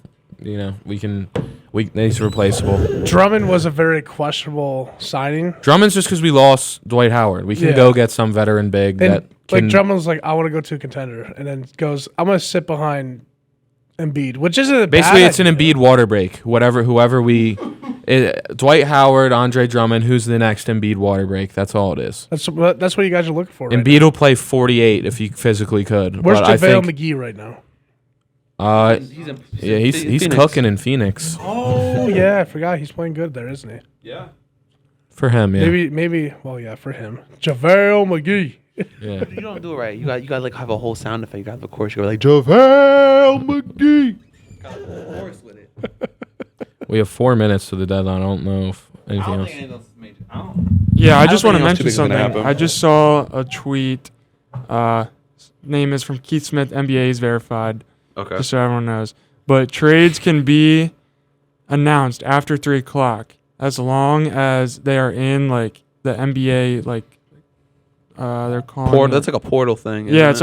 He's replaceable. Drummond was a very questionable signing. Drummond's just because we lost Dwight Howard. We can go get some veteran big that can... Drummond's I want to go to a contender, and then goes, I'm going to sit behind Embiid, which isn't basically it's an Embiid water break. Whoever we... Dwight Howard, Andre Drummond, who's the next Embiid water break? That's all it is. That's what you guys are looking for. Embiid will play 48 if he physically could. Where's JaVale McGee right now? He's cooking in Phoenix. Oh yeah, I forgot he's playing good there, isn't he? Yeah. For him, yeah. Maybe. Well, yeah, for him. JaVale McGee. Yeah. You don't do it right. You got have a whole sound effect. You got the chorus. You go JaVale McGee. Got the whole chorus with it. We have 4 minutes to the deadline. I don't know if anything else. Yeah, I just want to mention something. I just saw a tweet. Name is from Keith Smith. NBA is verified. Okay. Just so everyone knows. But trades can be announced after 3 o'clock as long as they are in the NBA they're calling that's like a portal thing. Yeah, it's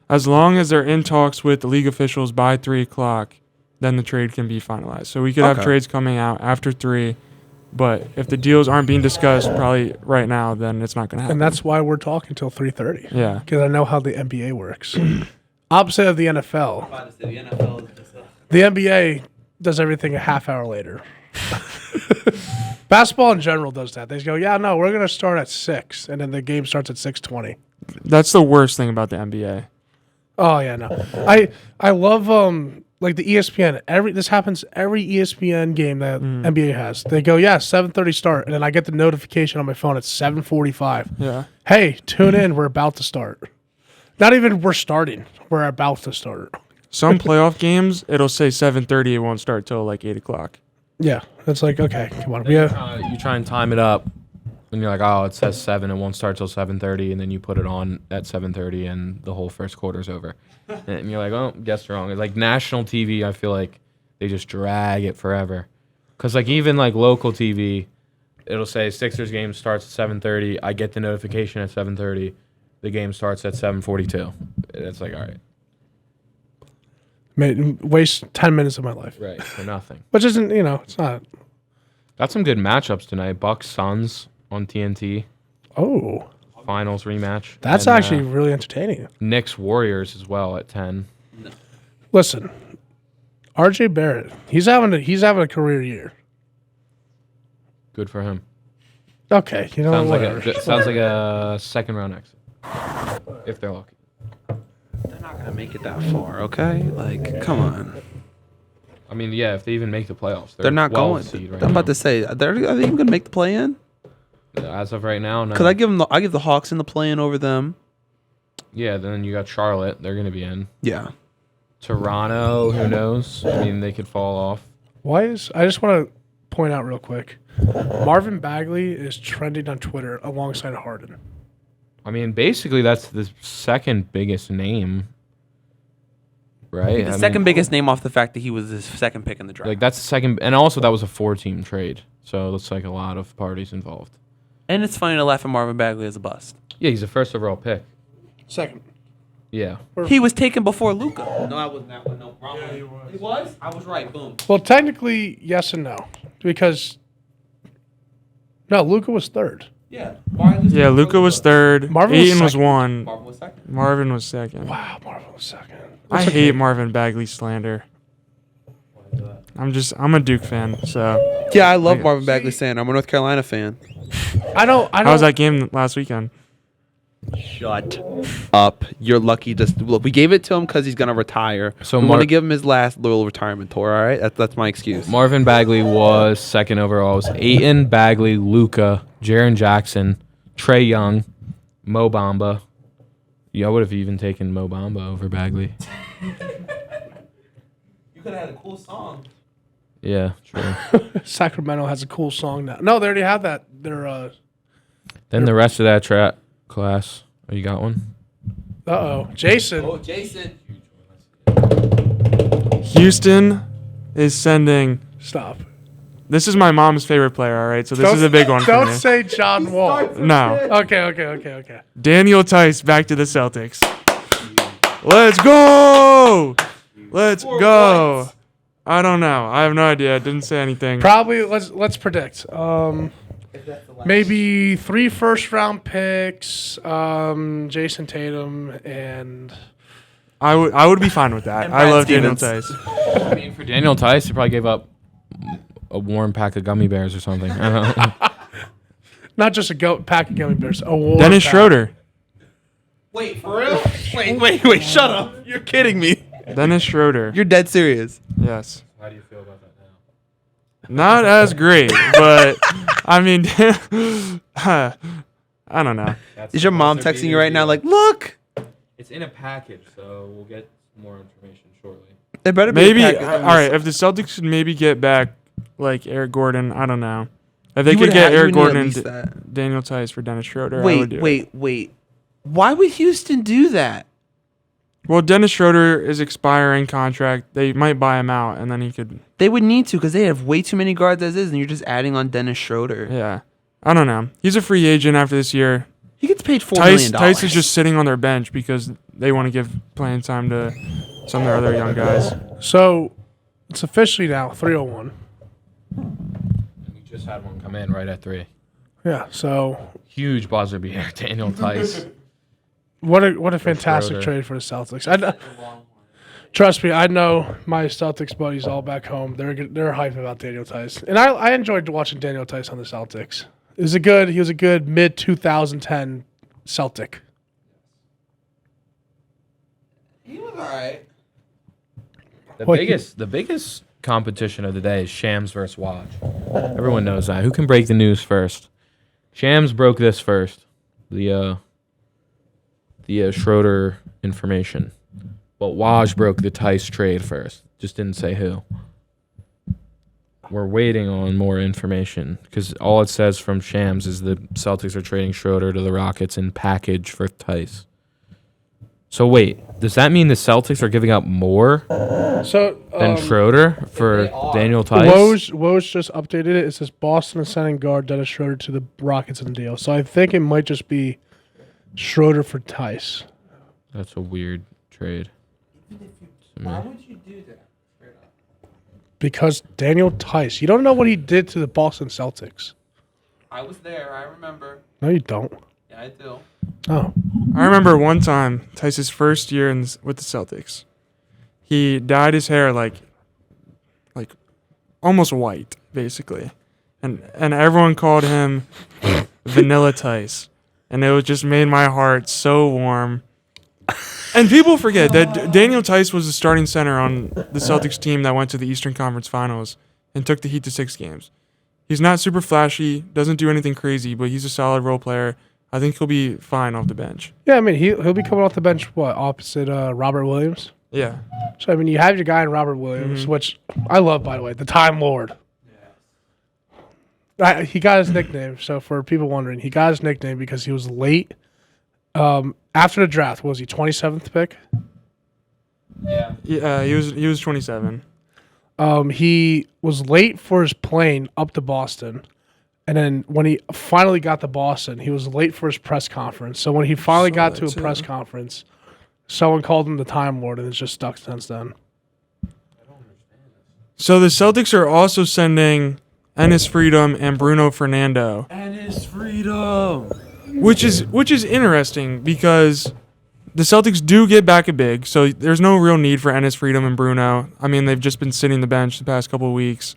as long as they're in talks with the league officials by 3 o'clock, then the trade can be finalized. So we could have trades coming out after 3, but if the deals aren't being discussed probably right now, then it's not going to happen. And that's why we're talking till 3:30. Yeah. Because I know how the NBA works. Opposite of the NFL. The NBA does everything a half hour later. Basketball in general does that. They just go, we're going to start at 6, and then the game starts at 6:20. That's the worst thing about the NBA. Oh, yeah, no. I love like the ESPN. This happens every ESPN game that NBA has. They go, 7:30 start, and then I get the notification on my phone at 7:45. Yeah. Hey, tune in. We're about to start. Not even we're starting. We're about to start. Some playoff games, it'll say 7:30. It won't start till like 8 o'clock. Yeah, it's like, okay, come on. You try and time it up, and you're like, oh, it says 7. It won't start till 7:30, and then you put it on at 7:30, and the whole first quarter's over. And you're like, oh, guess wrong. It's like national TV, I feel like they just drag it forever. Because like even like local TV, it'll say Sixers game starts at 7:30. I get the notification at 7:30. The game starts at 7:42. It's like, all right. Waste 10 minutes of my life. Right, for nothing. Which isn't, it's not. Got some good matchups tonight. Bucks Suns on TNT. Oh. Finals rematch. That's and, actually really entertaining. Knicks Warriors as well at 10. Listen, RJ Barrett, he's having a career year. Good for him. Okay, Sounds whatever. like a second round exit. If they're lucky. They're not gonna make it that far, okay? Like, come on. I mean, yeah, if they even make the playoffs, They're not 12th going. seed right I'm about now. to say, are they even gonna make the play-in? As of right now, no. Because I give the Hawks in the play-in over them. Yeah, then you got Charlotte. They're going to be in. Yeah. Toronto, who knows? I mean, they could fall off. I just want to point out real quick, Marvin Bagley is trending on Twitter alongside Harden. I mean, basically, that's the second biggest name, right? The second biggest name off the fact that he was the second pick in the draft. Like, that's the second. And also, that was a 4-team trade. So, it's like a lot of parties involved. And it's funny to laugh at Marvin Bagley as a bust. Yeah, he's a first overall pick. Second. Yeah. He was taken before Luka. No, I wasn't that one. No, wrong one. He was? I was right. Boom. Well, technically, yes and no. Because, no, Luka was third. Yeah. Yeah, Luka was third. Marvin was Aiton was second. one. Marvin was second. Marvin was second. Wow, Marvin was second. I hate Marvin Bagley slander. I'm a Duke fan, so. Yeah, I love Marvin Bagley saying I'm a North Carolina fan. I don't. How was that game last weekend? Shut up. You're lucky. Look, we gave it to him because he's going to retire. So we want to give him his last little retirement tour, all right? That's my excuse. Marvin Bagley was second overall. It was Aiton, Bagley, Luka, Jaren Jackson, Trae Young, Mo Bamba. Yeah, I would have even taken Mo Bamba over Bagley. You could have had a cool song. Yeah, true. Sacramento has a cool song now. No, they already have that. They're Then the rest of that class. Oh, you got one? Jason. Jason. Houston is sending. Stop. This is my mom's favorite player, all right? So this is a big one for Don't me. say John Wall. No. Okay. Daniel Tice back to the Celtics. Let's go! Let's go! I don't know. I have no idea. I didn't say anything. Probably. Let's predict. Maybe 3 first-round picks. Jason Tatum and. I would be fine with that. And I Brad love Stevens. Daniel Tice. I mean, for Daniel Tice, he probably gave up a warm pack of gummy bears or something. I don't know. Not just a pack of gummy bears. A war Dennis pack. Schroeder. Wait, for real? Wait, shut up. You're kidding me. Dennis Schroeder. You're dead serious. Yes. How do you feel about that now? Not as great, but I mean, I don't know. Is your mom texting you right now like, look? It's in a package, so we'll get more information shortly. There better be Maybe, a all package. right, if the Celtics could maybe get back, like, Eric Gordon, I don't know. If they You could would get have- you Eric would need at Gordon least and that. Daniel Tice for Dennis Schroeder, I would do it. Wait. Why would Houston do that? Well, Dennis Schroeder is expiring contract. They might buy him out, and then he could, They would need to because they have way too many guards as is, and you're just adding on Dennis Schroeder. yeah. I don't know. He's a free agent after this year. He gets paid $4 million. Tice is just sitting on their bench because they want to give playing time to some of their other young guys. So it's officially now 3:01. We just had one come in right at 3. Yeah. So Huge buzzer beater, Daniel Tice. what a fantastic Schroeder. trade for the Celtics. Trust me, I know my Celtics buddies all back home. They're hyped about Daniel Tice, and I enjoyed watching Daniel Tice on the Celtics. He was a good mid 2010 Celtic. He was all right. The biggest competition of the day is Shams versus Waj. Everyone knows that. Who can break the news first? Shams broke this first. The Schroeder information. But Waj broke the Tice trade first. Just didn't say who. We're waiting on more information because all it says from Shams is the Celtics are trading Schroeder to the Rockets in package for Tice. So wait, does that mean the Celtics are giving up more than Schroeder for Daniel Tice? Woj just updated it. It says Boston is sending guard Dennis Schroeder to the Rockets in the deal. So I think it might just be Schroeder for Tice. That's a weird trade. Why would you do that? Because Daniel Tice, you don't know what he did to the Boston Celtics. I was there. I remember. No, you don't. Yeah, I do. Oh. I remember one time, Tice's first year with the Celtics, he dyed his hair like almost white, basically, and everyone called him Vanilla Tice, and it just made my heart so warm. And people forget that Daniel Tice was the starting center on the Celtics team that went to the Eastern Conference Finals and took the Heat to 6 games. He's not super flashy, doesn't do anything crazy, but he's a solid role player. I think he'll be fine off the bench. Yeah, I mean, he'll be coming off the bench, opposite Robert Williams? Yeah. So, I mean, you have your guy in Robert Williams, which I love, by the way, the Time Lord. He got his nickname. So, for people wondering, he got his nickname because he was late. After the draft, what was he 27th pick? Yeah, he was 27. He was late for his plane up to Boston. And then when he finally got to Boston, he was late for his press conference. So when he finally got to a press conference, someone called him the Time Lord, and it's just stuck since then. So the Celtics are also sending Enes Freedom and Bruno Fernando. Enes Freedom. Which is interesting because the Celtics do get back a big, so there's no real need for Enes Freedom and Bruno. I mean, they've just been sitting the bench the past couple of weeks.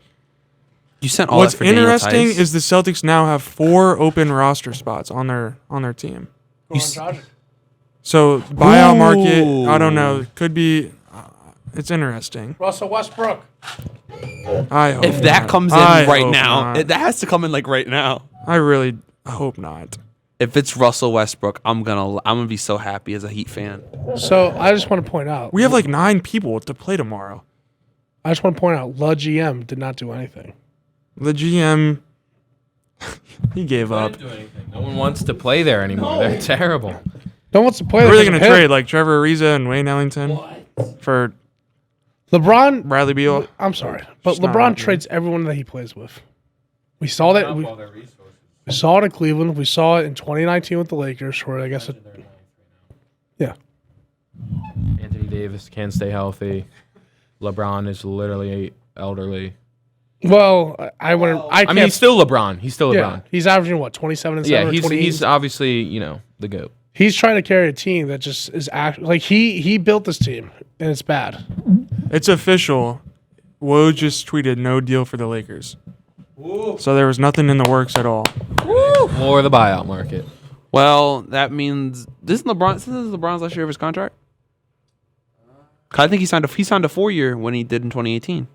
You sent all What's that for Daniel interesting Tice? is the Celtics now have 4 open roster spots on their team. So buyout market, I don't know, could be. It's interesting. Russell Westbrook. I hope If that not. comes in I right hope now, not. that has to come in like right now. I really hope not. If it's Russell Westbrook, I'm gonna be so happy as a Heat fan. So I just want to point out. We have like 9 people to play tomorrow. I just want to point out, La GM did not do anything. The GM, he gave up. Do anything. No one wants to play there anymore. They're terrible. No one wants to play. Who are they going going to trade? Like Trevor Ariza and Wayne Ellington for LeBron? Bradley Beal? I'm sorry, but It's not LeBron happening. trades everyone that he plays with. We saw that. We saw it in Cleveland. We saw it in 2019 with the Lakers, where I guess yeah. Anthony Davis can't stay healthy. LeBron is literally elderly. Well, I wouldn't. I I mean, he's still LeBron. He's still yeah, LeBron. he's averaging what 27 and 7 Yeah, or 28. he's obviously, the GOAT. He's trying to carry a team that just is like he built this team and it's bad. It's official. Woj just tweeted no deal for the Lakers. So there was nothing in the works at all. Or the buyout market. Well, that means this is LeBron's last year of his contract. 'Cause I think he signed a 4-year when he did in 2018.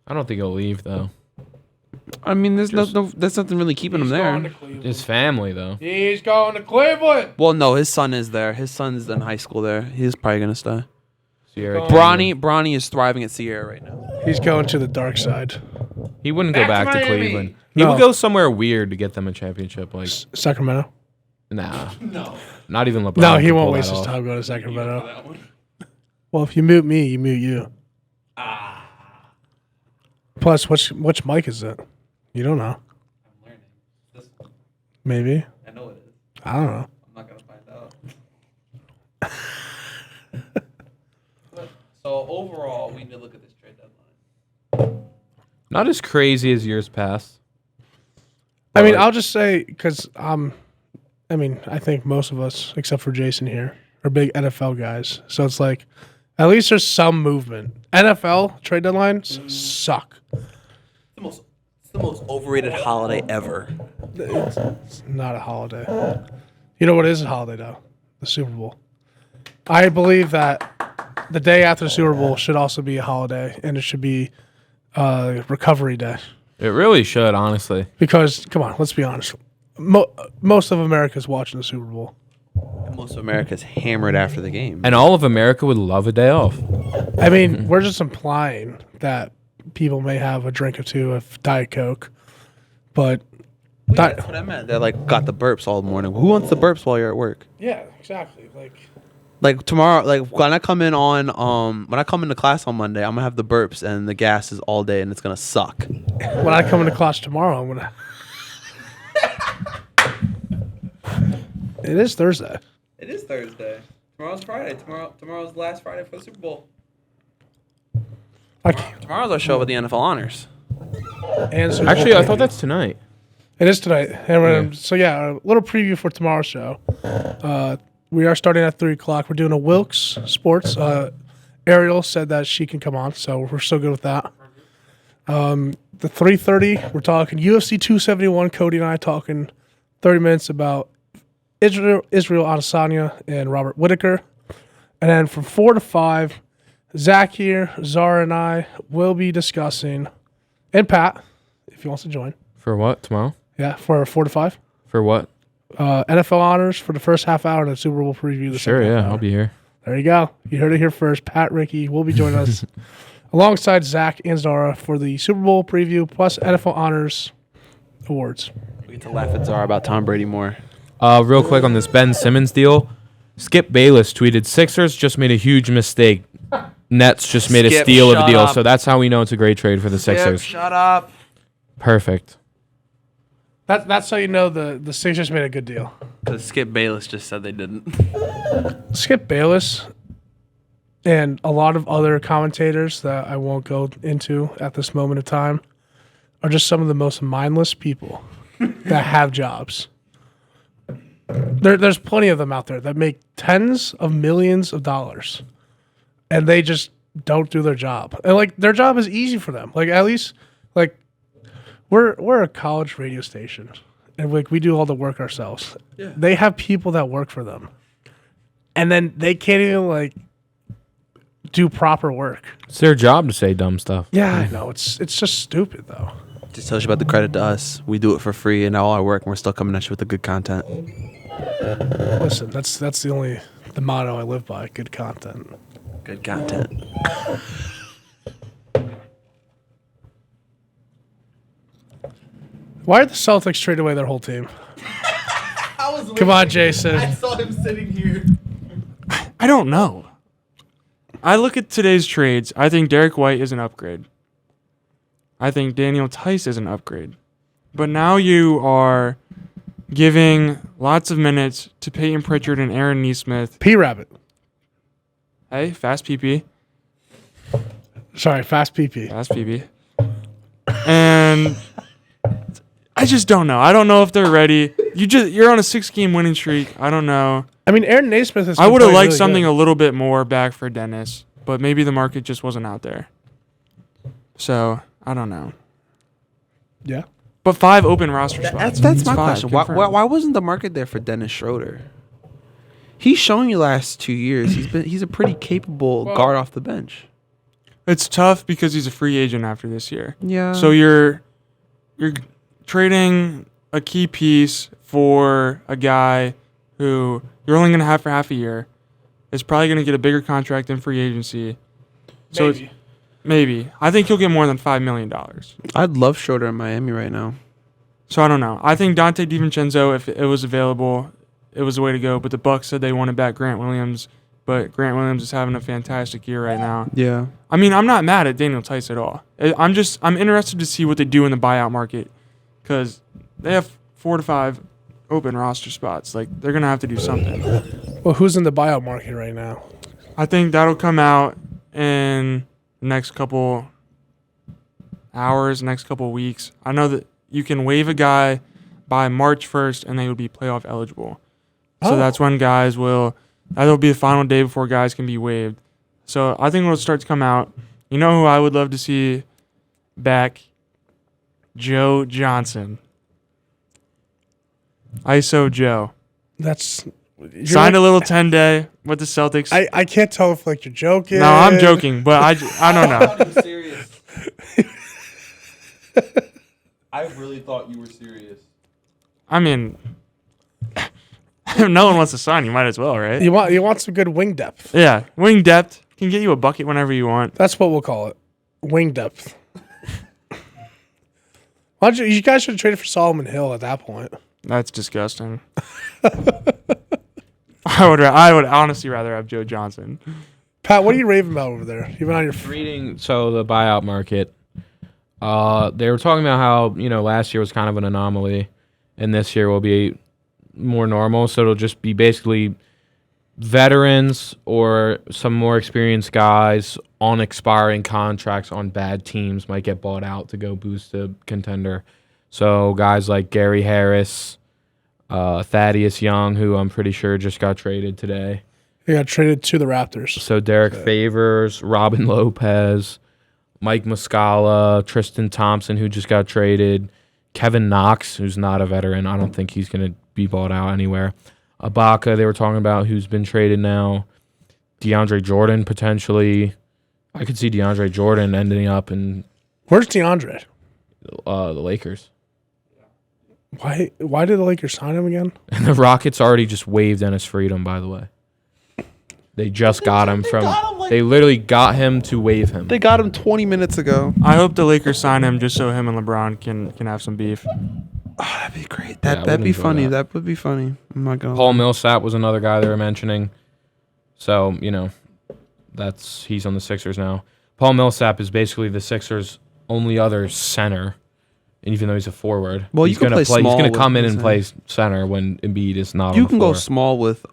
I don't think he'll leave, though. I mean, there's nothing really keeping him there. His family, though. He's going to Cleveland. Well, no, his son is there. His son's in high school there. He's probably gonna stay. Sierra Bronny is thriving at Sierra right now. He's going to the dark side. He wouldn't go back to Miami. Cleveland. He No. would go somewhere weird to get them a championship. Like, Sacramento. nah. No. Not even LeBron. No, he could won't pull waste that his off. time going to Sacramento. Well, if you mute me, you mute you. Plus, which mic is it? You don't know. I'm learning. This one. Maybe. I know it is. I don't know. I'm not gonna find out. So overall, we need to look at this trade deadline. Not as crazy as years past. I mean, I'll just say because I think most of us, except for Jason here, are big NFL guys. So it's like, at least there's some movement. NFL trade deadlines suck. It's the most overrated holiday ever. It's not a holiday. You know what is a holiday though? The Super Bowl. I believe that the day after the Super Bowl should also be a holiday, and it should be recovery day. It really should, honestly. Because, come on, let's be honest. Most of America's watching the Super Bowl. Most of America's hammered after the game. And all of America would love a day off. I mean, we're just implying that people may have a drink or two of Diet Coke, but That's what I meant. They're like got the burps all morning. Who wants the burps while you're at work? yeah, exactly. Like tomorrow, like when I come in on when I come into class on Monday, I'm gonna have the burps and the gases all day, and it's gonna suck. When I come into class tomorrow, I'm gonna. It is Thursday. It is Thursday. Tomorrow's Friday. Tomorrow's the last Friday for the Super Bowl. Tomorrow's our show with the NFL honors. And Super Actually, Bowl I thought preview. that's tonight. It is tonight. And Yeah. So yeah, a little preview for tomorrow's show. We are starting at 3:00. We're doing a Wilkes Sports. Ariel said that she can come on, so we're still good with that. The 3:30, we're talking UFC 271. Cody and I talking 30 minutes about Israel Adesanya and Robert Whittaker. And then from 4 to 5, Zach here, Zara, and I will be discussing, and Pat, if he wants to join. For what? Tomorrow? Yeah, for 4 to 5. For what? NFL honors for the first half hour and the Super Bowl preview. The Sure, second half yeah. hour. I'll be here. There you go. You heard it here first. Pat Rickey will be joining us alongside Zach and Zara for the Super Bowl preview plus NFL honors awards. We get to laugh at Zara about Tom Brady more. Real quick on this Ben Simmons deal. Skip Bayless tweeted, Sixers just made a huge mistake. Nets just made a Skip, steal of a shut deal. up. So that's how we know it's a great trade for the Sixers. Shut up. Perfect. That's how you know the Sixers made a good deal. Because Skip Bayless just said they didn't. Skip Bayless and a lot of other commentators that I won't go into at this moment of time are just some of the most mindless people that have jobs. There's plenty of them out there that make tens of millions of dollars, and they just don't do their job. And like their job is easy for them. Like at least like we're a college radio station, and like we do all the work ourselves. Yeah. They have people that work for them, and then they can't even like do proper work. It's their job to say dumb stuff. Yeah, I know. It's just stupid though. Just tells you about the credit to us. We do it for free and all our work, and we're still coming at you with the good content. Listen, that's the motto I live by. Good content. Good content. Why did the Celtics trade away their whole team? Come on, Jason. I saw him sitting here. I don't know. I look at today's trades. I think Derek White is an upgrade. I think Daniel Tice is an upgrade. But now you are giving lots of minutes to Peyton Pritchard and Aaron Nesmith. P-Rabbit. Hey, fast PP. Sorry, fast PP. Fast PP. And I just don't know. I don't know if they're ready. You're on a 6-game winning streak. I don't know. I mean, Aaron Nesmith is. I would have liked something a little bit more back for Dennis, but maybe the market just wasn't out there. So I don't know. Yeah. But 5 open roster spots. That's my 5, question. confirmed. Why wasn't the market there for Dennis Schroeder? He's shown you last 2 years. He's a pretty capable guard off the bench. It's tough because he's a free agent after this year. Yeah. So you're trading a key piece for a guy who you're only going to have for half a year. Is probably going to get a bigger contract in free agency. So Maybe. maybe. I think he'll get more than $5 million. I'd love Schroeder in Miami right now. So I don't know. I think Dante DiVincenzo, if it was available, it was the way to go. But the Bucks said they wanted back Grant Williams. But Grant Williams is having a fantastic year right now. Yeah. I mean, I'm not mad at Daniel Tice at all. I'm interested to see what they do in the buyout market because they have 4 to 5 open roster spots. Like, they're going to have to do something. Well, who's in the buyout market right now? I think that'll come out in the next couple hours, next couple weeks. I know that you can waive a guy by March 1st and they would be playoff eligible. So that's when guys will... That'll be the final day before guys can be waived. So I think it'll start to come out. You know who I would love to see back? Joe Johnson. ISO Joe. That's Signed a little 10-day with the Celtics. I can't tell if like you're joking. No, I'm joking, but I don't know. I thought you were serious. I really thought you were serious. I mean, if no one wants to sign, you might as well, right? You want some good wing depth. Yeah, wing depth can get you a bucket whenever you want. That's what we'll call it. Wing depth. You guys should have traded for Solomon Hill at that point. That's disgusting. I would honestly rather have Joe Johnson. Pat, what are you raving about over there? You've been on your Reading the buyout market. They were talking about how last year was kind of an anomaly, and this year will be more normal. So it'll just be basically veterans or some more experienced guys on expiring contracts on bad teams might get bought out to go boost a contender. So guys like Gary Harris, Thaddeus Young, who I'm pretty sure just got traded today. He got traded to the Raptors. So Derek Favors, Robin Lopez, Mike Muscala, Tristan Thompson, who just got traded, Kevin Knox, who's not a veteran. I don't think he's going to be bought out anywhere. Ibaka, they were talking about, who's been traded now. DeAndre Jordan, potentially. I could see DeAndre Jordan ending up in Where's DeAndre? the Lakers. Why did the Lakers sign him again? And the Rockets already just waived Dennis Freedom, by the way. They just got him from... They literally got him to waive him. They got him 20 minutes ago. I hope the Lakers sign him just so him and LeBron can have some beef. Oh, that'd be great. Yeah, I That'd be wouldn't enjoy funny. that. That would be funny. I'm not gonna. Paul Millsap was another guy they were mentioning. So, he's on the Sixers now. Paul Millsap is basically the Sixers' only other center, and even though he's a forward. Well, he's you can gonna play He's small going to come in with and play center when Embiid is not on You the can floor. go small with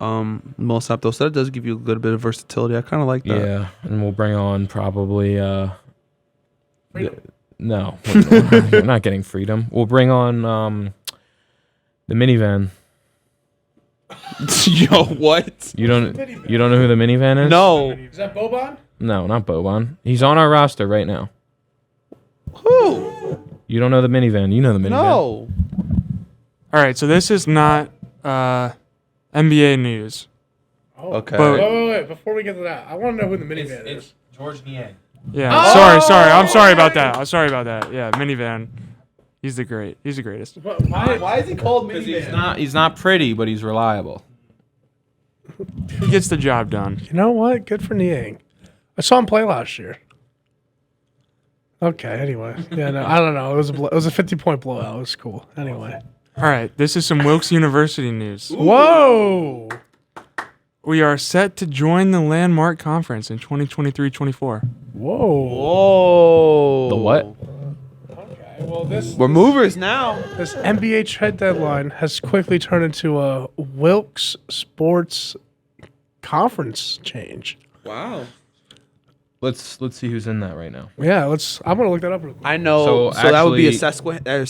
Millsap though, so that does give you a good bit of versatility. I kind of like that. Yeah, and we'll bring on probably... No, we're not getting Freedom. We'll bring on the minivan. Yo, what? You don't know who the minivan is? No. Is that Boban? No, not Boban. He's on our roster right now. Who? You don't know the minivan. You know the minivan. No. All right, so this is not NBA news. Oh. Okay. But- Wait. Before we get to that, I want to know who the minivan is. George Niang. Yeah, Oh! sorry. I'm sorry about that. Yeah, minivan. He's the greatest. Why is he called Because minivan? he's not pretty, but he's reliable. He gets the job done. You know what? Good for Niang. I saw him play last year. Okay. Anyway, yeah, no, I don't know. It was a 50-point blowout. It was cool. Anyway. All right, this is some Wilkes University news. Whoa. We are set to join the Landmark Conference in 2023-24. Whoa. Whoa. The what? Okay. Well, We're movers now. this NBA trade deadline has quickly turned into a Wilkes Sports Conference change. Wow. Let's see who's in that right now. Yeah, I'm gonna look that up real quick. I know. So So, that would be a actually-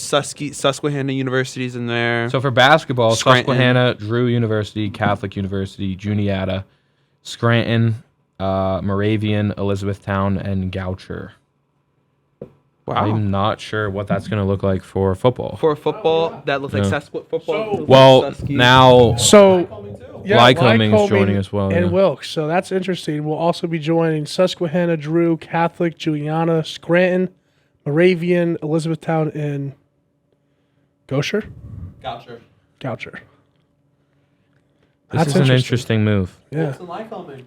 Susquehanna University's in there. So for basketball, Scranton. Susquehanna, Drew University, Catholic University, Juniata, Scranton, Moravian, Elizabethtown, and Goucher. wow. I'm not sure what that's going to look like for football. For football, that looks like Yeah. football. looks Well, like Susky. now So, yeah, Lycoming's joining as well, and yeah. Wilkes. So that's interesting. We'll also be joining Susquehanna, Drew, Catholic, Juliana, Scranton, Moravian, Elizabethtown, and Goucher. Gotcha. Goucher. this That's is an interesting move. Yeah. Lycoming.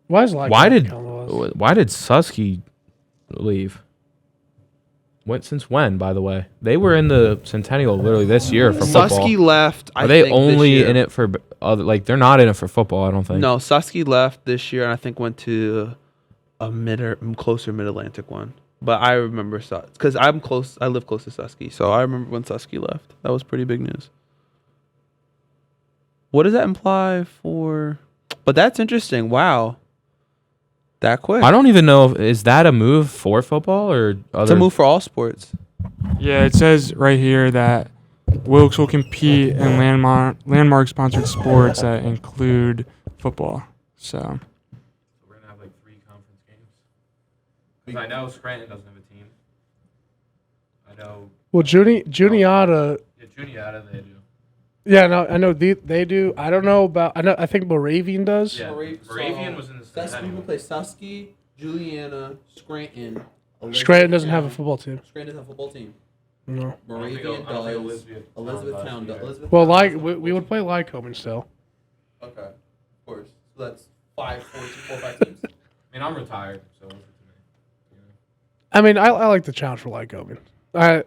Why is Why did Susky leave? Since when, by the way? They were in the Centennial literally this year for football. Susky left. Are they only in it for other? Like they're not in it for football. I don't think. No, Susky left this year, and I think went to a closer Mid Atlantic one. But I remember because I'm close. I live close to Susky, so I remember when Susky left. That was pretty big news. What does that imply for? But that's interesting. Wow, that quick. I don't even know. Is that a move for football or other? It's a move for all sports. Yeah, it says right here that Wilkes will compete in landmark-sponsored sports that include football. So, We're gonna have like 3 conference games. Because I know Scranton doesn't have a team. I know. Well, Juniata, Yeah, Juniata they do. Yeah, no, I know they do. I don't know about. I think Moravian does. Yeah, Moravian was in the People play Susky, Juliana, Scranton. Scranton doesn't have a football team. Scranton has a football team. No. Moravian does. Elizabethtown does. Well, we would play Lycoming still. Okay, of course. So that's 5 teams. I mean, I'm retired, so what's it to me? I mean, I like the challenge for Lycoming. I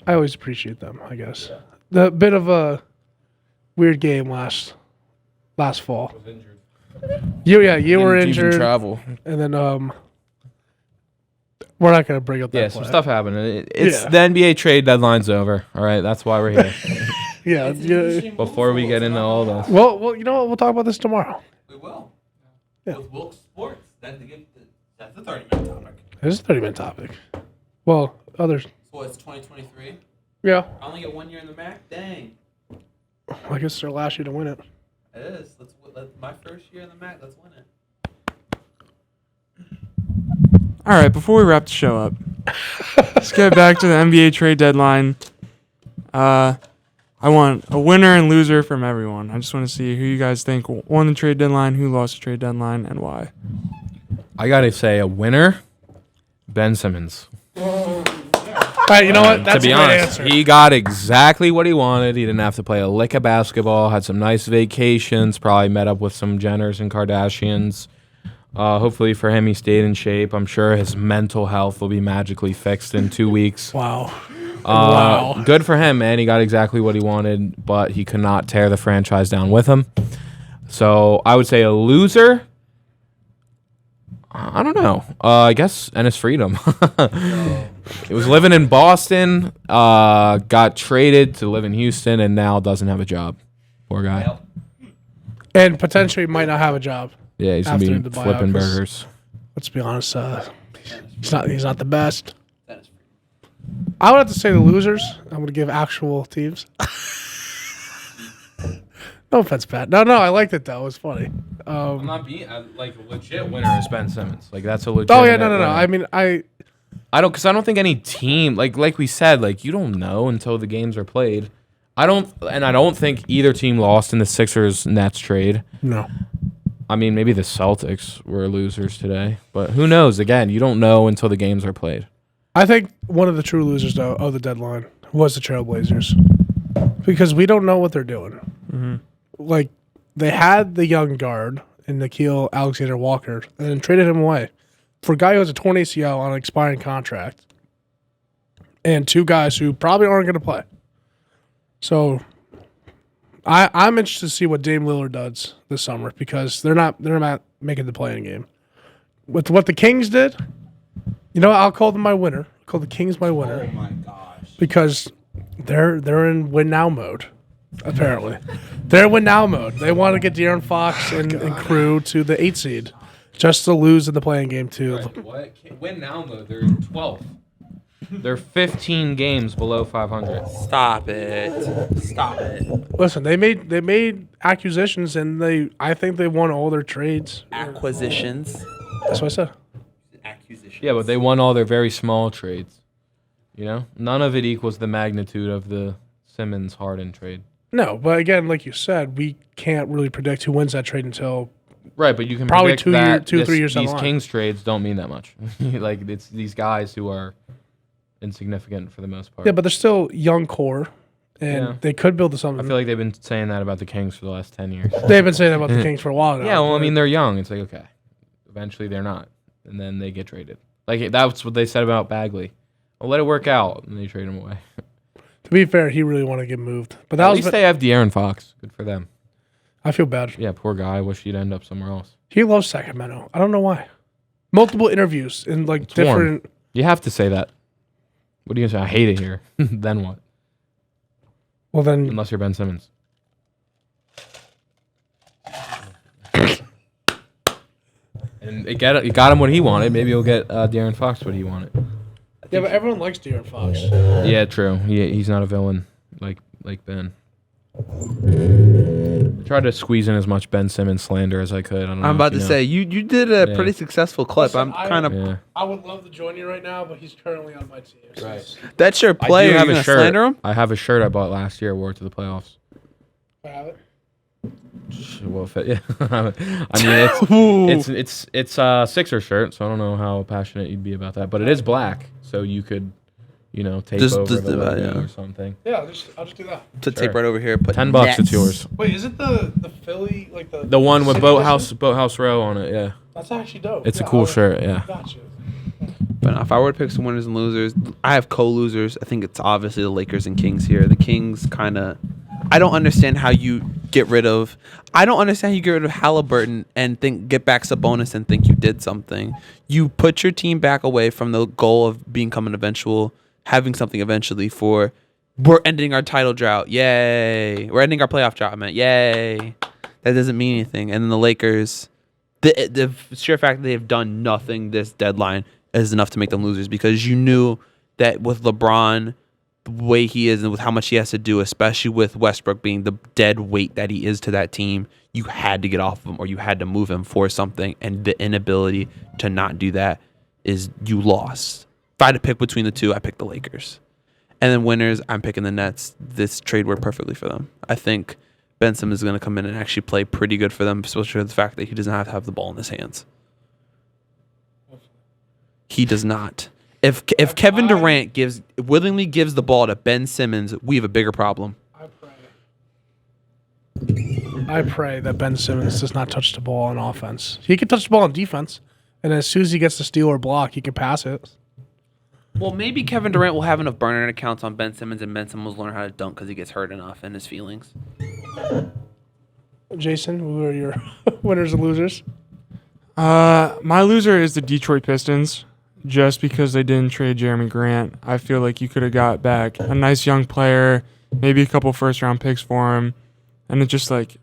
always appreciate them. I guess the bit of a weird game last fall. I was injured. You were Didn't even injured, travel. and then we're not gonna bring up that. Yeah, play. some stuff happened. It's Yeah. the NBA trade deadline's over. All right, that's why we're here. Yeah. Before we get into all this, Well, you know what? We'll talk about this tomorrow. We will. Yeah. With Wilkes Sports. That's a 30-minute topic. It is a 30-minute topic. Well, others. So it's 2023. Yeah. I only get 1 year in the MAC. Dang. I guess it's their last year to win it. It is. Let's my first year in the MAC. Let's win it. All right, before we wrap the show up, let's get back to the NBA trade deadline. I want a winner and loser from everyone. I just want to see who you guys think won the trade deadline, who lost the trade deadline, and why. I gotta say a winner, Ben Simmons. All right, you know what? That's to be a great honest, answer. he got exactly what he wanted. He didn't have to play a lick of basketball. Had some nice vacations. Probably met up with some Jenners and Kardashians. Hopefully for him, he stayed in shape. I'm sure his mental health will be magically fixed in 2 weeks. Wow. Wow. Good for him, man. He got exactly what he wanted, but he could not tear the franchise down with him. So I would say a loser. I don't know. I guess Ennis Freedom. He was living in Boston, got traded to live in Houston, and now doesn't have a job. Poor guy. And potentially might not have a job. Yeah, he's gonna After be the buyout, flipping 'cause- burgers. Let's be honest. He's not the best. I would have to say the losers. I'm going to give actual teams. No offense, Pat. No, I liked it though. It was funny. I'm not being like a legit winner is Ben Simmons. Like that's a legit. Oh yeah, no. I mean, I don't think any team like we said, like you don't know until the games are played. I don't think either team lost in the Sixers Nets trade. no. I mean, maybe the Celtics were losers today, but who knows? Again, you don't know until the games are played. I think one of the true losers though of the deadline was the Trailblazers because we don't know what they're doing. Mm-hmm. Like they had the young guard in Nickeil Alexander-Walker and then traded him away for a guy who has a torn ACL on an expiring contract and two guys who probably aren't going to play. So I'm interested to see what Dame Lillard does this summer because they're not making the playing game. With what the Kings did, you know, I'll call them my winner. I'll call the Kings my winner. Oh my gosh. Because they're in win now mode. Apparently, they're in win now mode. They want to get De'Aaron Fox and crew to the 8 seed, just to lose in the playing game too. Right, what? Win now mode. They're 12th. They're 15 games below 500. Stop it. Listen, they made acquisitions and I think they won all their trades. Acquisitions. That's what I said. Accusation. Yeah, but they won all their very small trades. You know, none of it equals the magnitude of the Simmons Harden trade. No, but again, like you said, we can't really predict who wins that trade until Right, but you can Probably predict 3 years down these the line. Kings trades don't mean that much. Like it's these guys who are insignificant for the most part. yeah, but they're still young core, and Yeah. they could build to I something. feel like they've been saying that about the Kings for the last 10 years. They've been saying that about the Kings for a while now. Yeah, well, I but- mean, they're young. It's like, okay. Eventually they're not. And then they get traded. Like, that's what they said about Bagley. Well, let it work out. And they trade him away. to be fair, he really wanted to get moved, but that At was. least they have De'Aaron Fox. Good for them. I feel bad. Yeah, poor guy. I wish he'd end up somewhere else. He loves Sacramento. I don't know why. Multiple interviews in like It's warm. different. You have to say that. What do you say? I hate it here. Then what? Well, then Unless you're Ben Simmons. And it got him what he wanted. Maybe he'll get De'Aaron Fox what he wanted. yeah, but everyone likes De'Aaron Fox. Yeah, true. He's not a villain like Ben. tried to squeeze in as much Ben Simmons slander as I could. I don't know I'm if about you to know. say you did a Yeah. pretty successful clip. Listen, I'm kind of Yeah. I would love to join you right now, but he's currently on my team. So Right. that's your I player. do have You're a gonna shirt. slander him? I have a shirt I bought last year. Wore it to the playoffs. I have it. Well, fit. Yeah. I mean, it's a Sixer shirt, so I don't know how passionate you'd be about that, but it is black, so you could, tape Just- over just the do that, logo yeah. or something. Yeah, I'll just do that. To tape Sure. right over here. Put $10 Nets. it's yours. Wait, is it the Philly like the The one with City Boathouse Row on it. Yeah, That's actually dope. it's a Yeah, cool I'll- shirt. Yeah. Gotcha. But if I were to pick some winners and losers, I have co-losers. I think it's obviously the Lakers and Kings here. The Kings kind of, I don't understand how you get rid of. I don't understand how you get rid of Halliburton and get back Sabonis and think you did something. You put your team back away from the goal of becoming having something eventually. We're ending our title drought. Yay! We're ending our playoff drought. I meant yay. That doesn't mean anything. And then the Lakers. The sheer fact that they've done nothing this deadline is enough to make them losers because you knew that with LeBron, the way he is and with how much he has to do, especially with Westbrook being the dead weight that he is to that team, you had to get off of him or you had to move him for something. And the inability to not do that is you lost. If I had to pick between the two, I pick the Lakers. And then winners, I'm picking the Nets. This trade worked perfectly for them. I think Ben Simmons is going to come in and actually play pretty good for them, especially with the fact that he doesn't have to have the ball in his hands. He does not. If Kevin Durant willingly gives the ball to Ben Simmons, we have a bigger problem. I pray that Ben Simmons does not touch the ball on offense. He can touch the ball on defense, and as soon as he gets the steal or block, he can pass it. Well, maybe Kevin Durant will have enough burner accounts on Ben Simmons, and Ben Simmons will learn how to dunk because he gets hurt enough in his feelings. Jason, who are your winners and losers? My loser is the Detroit Pistons, just because they didn't trade Jeremy Grant. I feel like you could have got back a nice young player, maybe a couple first-round picks for him, and it's just like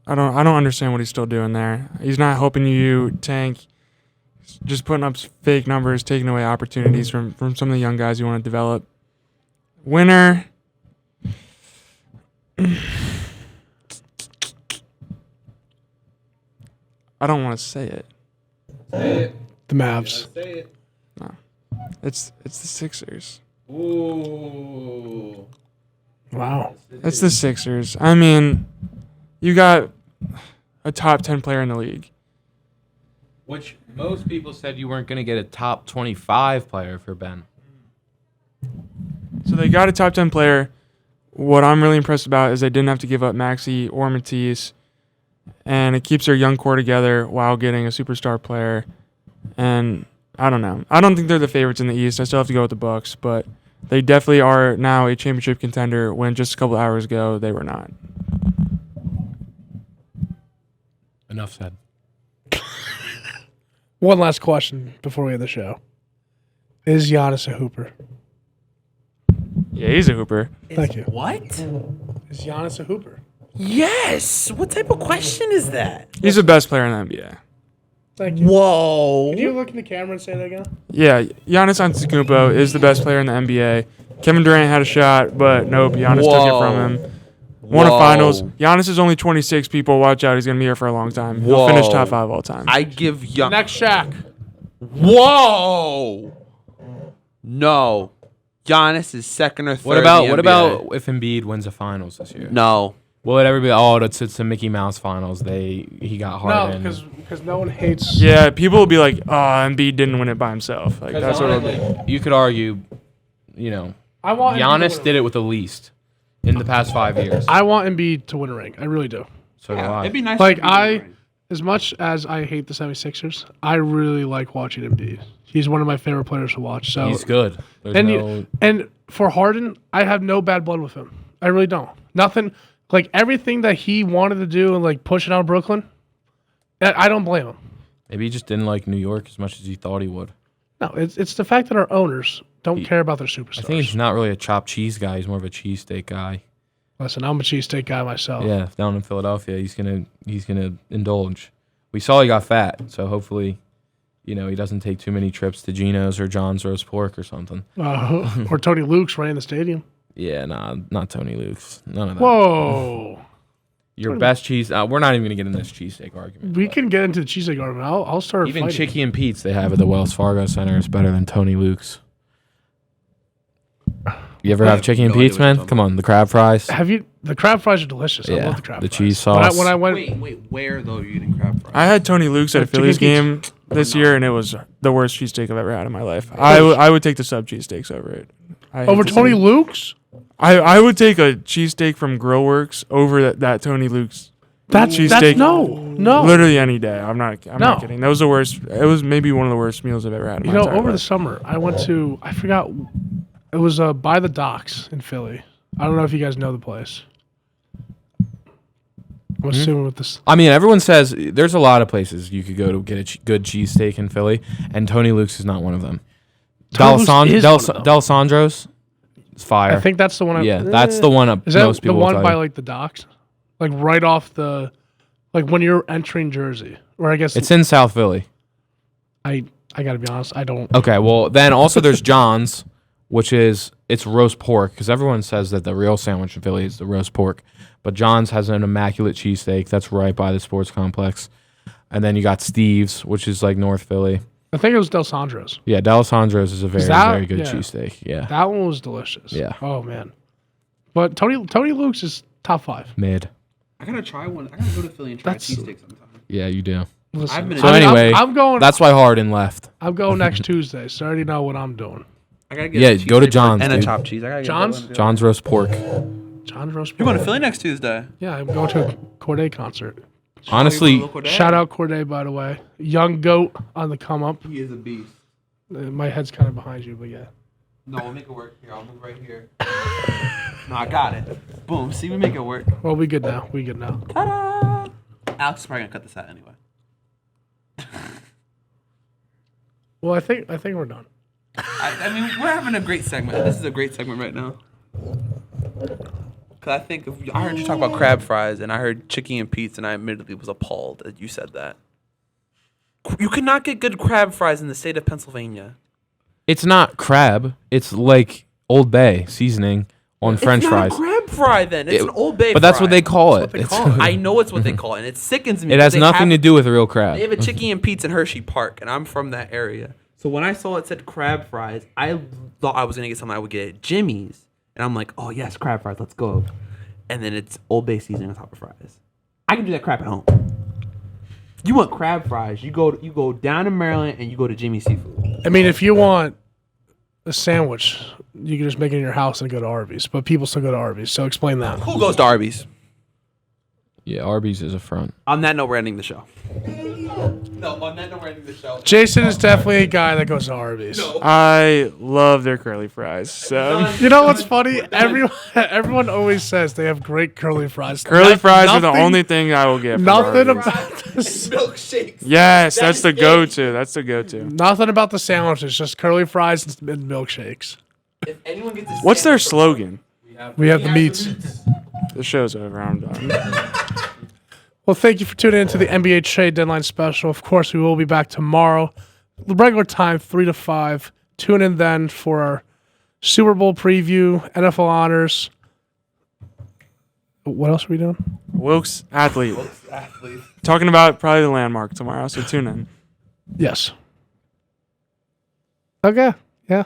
I don't understand what he's still doing there. He's not helping you tank. He's just putting up fake numbers, taking away opportunities from some of the young guys you want to develop. Winner. I don't want to say it. Say it. The Mavs. Say it. It's the Sixers. Ooh. Wow. It's the Sixers. I mean, you got a top 10 player in the league. Which most people said you weren't going to get a top 25 player for Ben. So they got a top 10 player. What I'm really impressed about is they didn't have to give up Maxey or Matisse, and it keeps their young core together while getting a superstar player. And I don't know. I don't think they're the favorites in the East. I still have to go with the Bucks, but they definitely are now a championship contender when just a couple hours ago they were not. Enough said. One last question before we end the show. Is Giannis a hooper? Yeah, he's a hooper. Thank you. What? Is Giannis a hooper? Yes. What type of question is that? He's the best player in the NBA. Thank you. Whoa. Can you look in the camera and say that again? Yeah, Giannis Antetokounmpo is the best player in the NBA. Kevin Durant had a shot, but nope, Giannis took it from him. Won a finals. Giannis is only 26. People, watch out. He's going to be here for a long time. He'll finish top 5 all time. I give Giannis. Next Shaq. Whoa. No. Giannis is second or third. What in about the NBA. if Embiid wins the finals this year? No. Will it ever be? Oh, it's the Mickey Mouse finals. He got No, Harden. because no one hates. Yeah, people will be like, oh, Embiid didn't win it by himself. Like that's what it'll be. You could argue, I want Embiid to Giannis win a did it with the least in the past 5 years. I want Embiid to win a ring. I really do. So do I. It'd be nice. Like, to be as much as I hate the 76ers, I really like watching Embiid. He's one of my favorite players to watch. So He's good. There's And and for Harden, I have no bad blood with him. I really don't. Nothing. Like everything that he wanted to do and like push it out of Brooklyn, I don't blame him. maybe he just didn't like New York as much as he thought he would. No, it's the fact that our owners don't care about their superstars. I think he's not really a chopped cheese guy. He's more of a cheesesteak guy. Listen, I'm a cheesesteak guy myself. Yeah, down in Philadelphia, he's gonna indulge. We saw he got fat, so hopefully, he doesn't take too many trips to Gino's or John's roast pork or something. Or Tony Luke's right in the stadium. Yeah, nah, not Tony Luke's. None of that. Whoa. Your best cheese. We're not even gonna get into this cheesesteak argument. We but can get into the cheesesteak argument. I'll start even fighting. Chicky and Pete's they have at the Wells Fargo Center is better than Tony Luke's. You ever have Chicky and no idea Pete's, what you're man? talking Come on, the crab fries. Have you? The crab fries are delicious. I Yeah, love the crab the fries. cheese sauce. When I went, Wait, where though are you eating crab fries? I had Tony Luke's at a Chicken Phillies pizza. game this year, and it was the worst cheesesteak I've ever had in my life. I would take the sub cheesesteaks over it. I hate over to say Tony it. Luke's. I would take a cheesesteak from Grillworks over that Tony Luke's. That's Cheesesteak. no. Literally any day. I'm not No. kidding. That was the worst. It was maybe one of the worst meals I've ever had in You my know, entire over the life. summer, I went to, I forgot, it was by the docks in Philly. I don't know if you guys know the place. I'm assuming with this. I mean, everyone says there's a lot of places you could go to get a good cheesesteak in Philly, and Tony Luke's is not one of them. Tony Luke's is one of them. D'Alessandro's is fire. I think that's the one. yeah, that's the one Is that most the people will one tell by you. like the docks? Like right off the, like when you're entering Jersey, or I guess It's in South Philly. I gotta be honest, I don't. Okay, well then also there's John's, which is it's roast pork because everyone says that the real sandwich in Philly is the roast pork, but John's has an immaculate cheesesteak that's right by the sports complex, and then you got Steve's, which is like North Philly. I think it was Del Sandro's. Yeah, D'Alessandro's is a very very good yeah. cheesesteak. Yeah, That one was delicious. Yeah. Oh man. But Tony Luke's is top 5. mid. I gotta try one. I gotta go to Philly and try That's- cheesesteak sometime. Yeah, you do. Listen, I've been- So I mean, anyway, I'm going. that's why Harden left. I'm going next Tuesday, so I already know what I'm doing. I gotta get Yeah, a go to cheesesteak John's, and a dude. chopped cheese. I gotta get John's? that one. John's roast pork. John's roast. You're going to pork. Philly next Tuesday. Yeah, I'm going to a Corday concert. Honestly, Shout out Corday, by the way. Young goat on the come up. He is a beast. My head's kind of behind you, but yeah. No, we'll make it work. Here, I'll move right here. No, I got it. Boom. See, we make it work. Well, we good now. We good now. Ta-da! Alex is probably gonna cut this out anyway. Well, I think we're done. I mean, we're having a great segment. This is a great segment right now. Cause I heard you talk about crab fries, and I heard Chicky and Pete's, and I admittedly was appalled that you said that. You could not get good crab fries in the state of Pennsylvania. it's not crab. It's like Old Bay seasoning on French it's fries. not a crab fry then. It's an Old Bay But that's what fry. they call That's it. what they It's- call it. I know it's what they call it, and it sickens me. it has nothing to do with real crab. They have a Chicky and Pete's in Hershey Park, and I'm from that area. So when I saw it said crab fries, I thought I was gonna get something I would get at Jimmy's, and I'm like, oh yes, crab fries, let's go. And then it's Old Bay seasoning on top of fries. I can do that crap at home. You want crab fries? You go down to Maryland and you go to Jimmy's Seafood. I mean, if you want a sandwich, you can just make it in your house and go to Arby's. But people still go to Arby's, so explain that. Who goes to Arby's? Yeah, Arby's is a front. On that note, we're ending the show. No, on that note, we're ending the show. Jason is definitely a guy that goes to Arby's. I love their curly fries. So You know what's funny? Everyone always says they have great curly fries. curly fries are the Nothing- only thing I will get. From Nothing Arby's. about this. Milkshakes. Yes, that's the go-to. That's the go-to. Nothing about the sandwiches. Just curly fries and milkshakes. If anyone gets a What's their sandwich- slogan? We have the meats. The show's over. I'm done. Well, thank you for tuning in to the NBA Trade Deadline Special. Of course, we will be back tomorrow, the regular time, 3 to 5. Tune in then for our Super Bowl preview, NFL honors. What else are we doing? Wilkes athlete. Talking about probably the landmark tomorrow. So tune in. Yes. Okay. Yeah.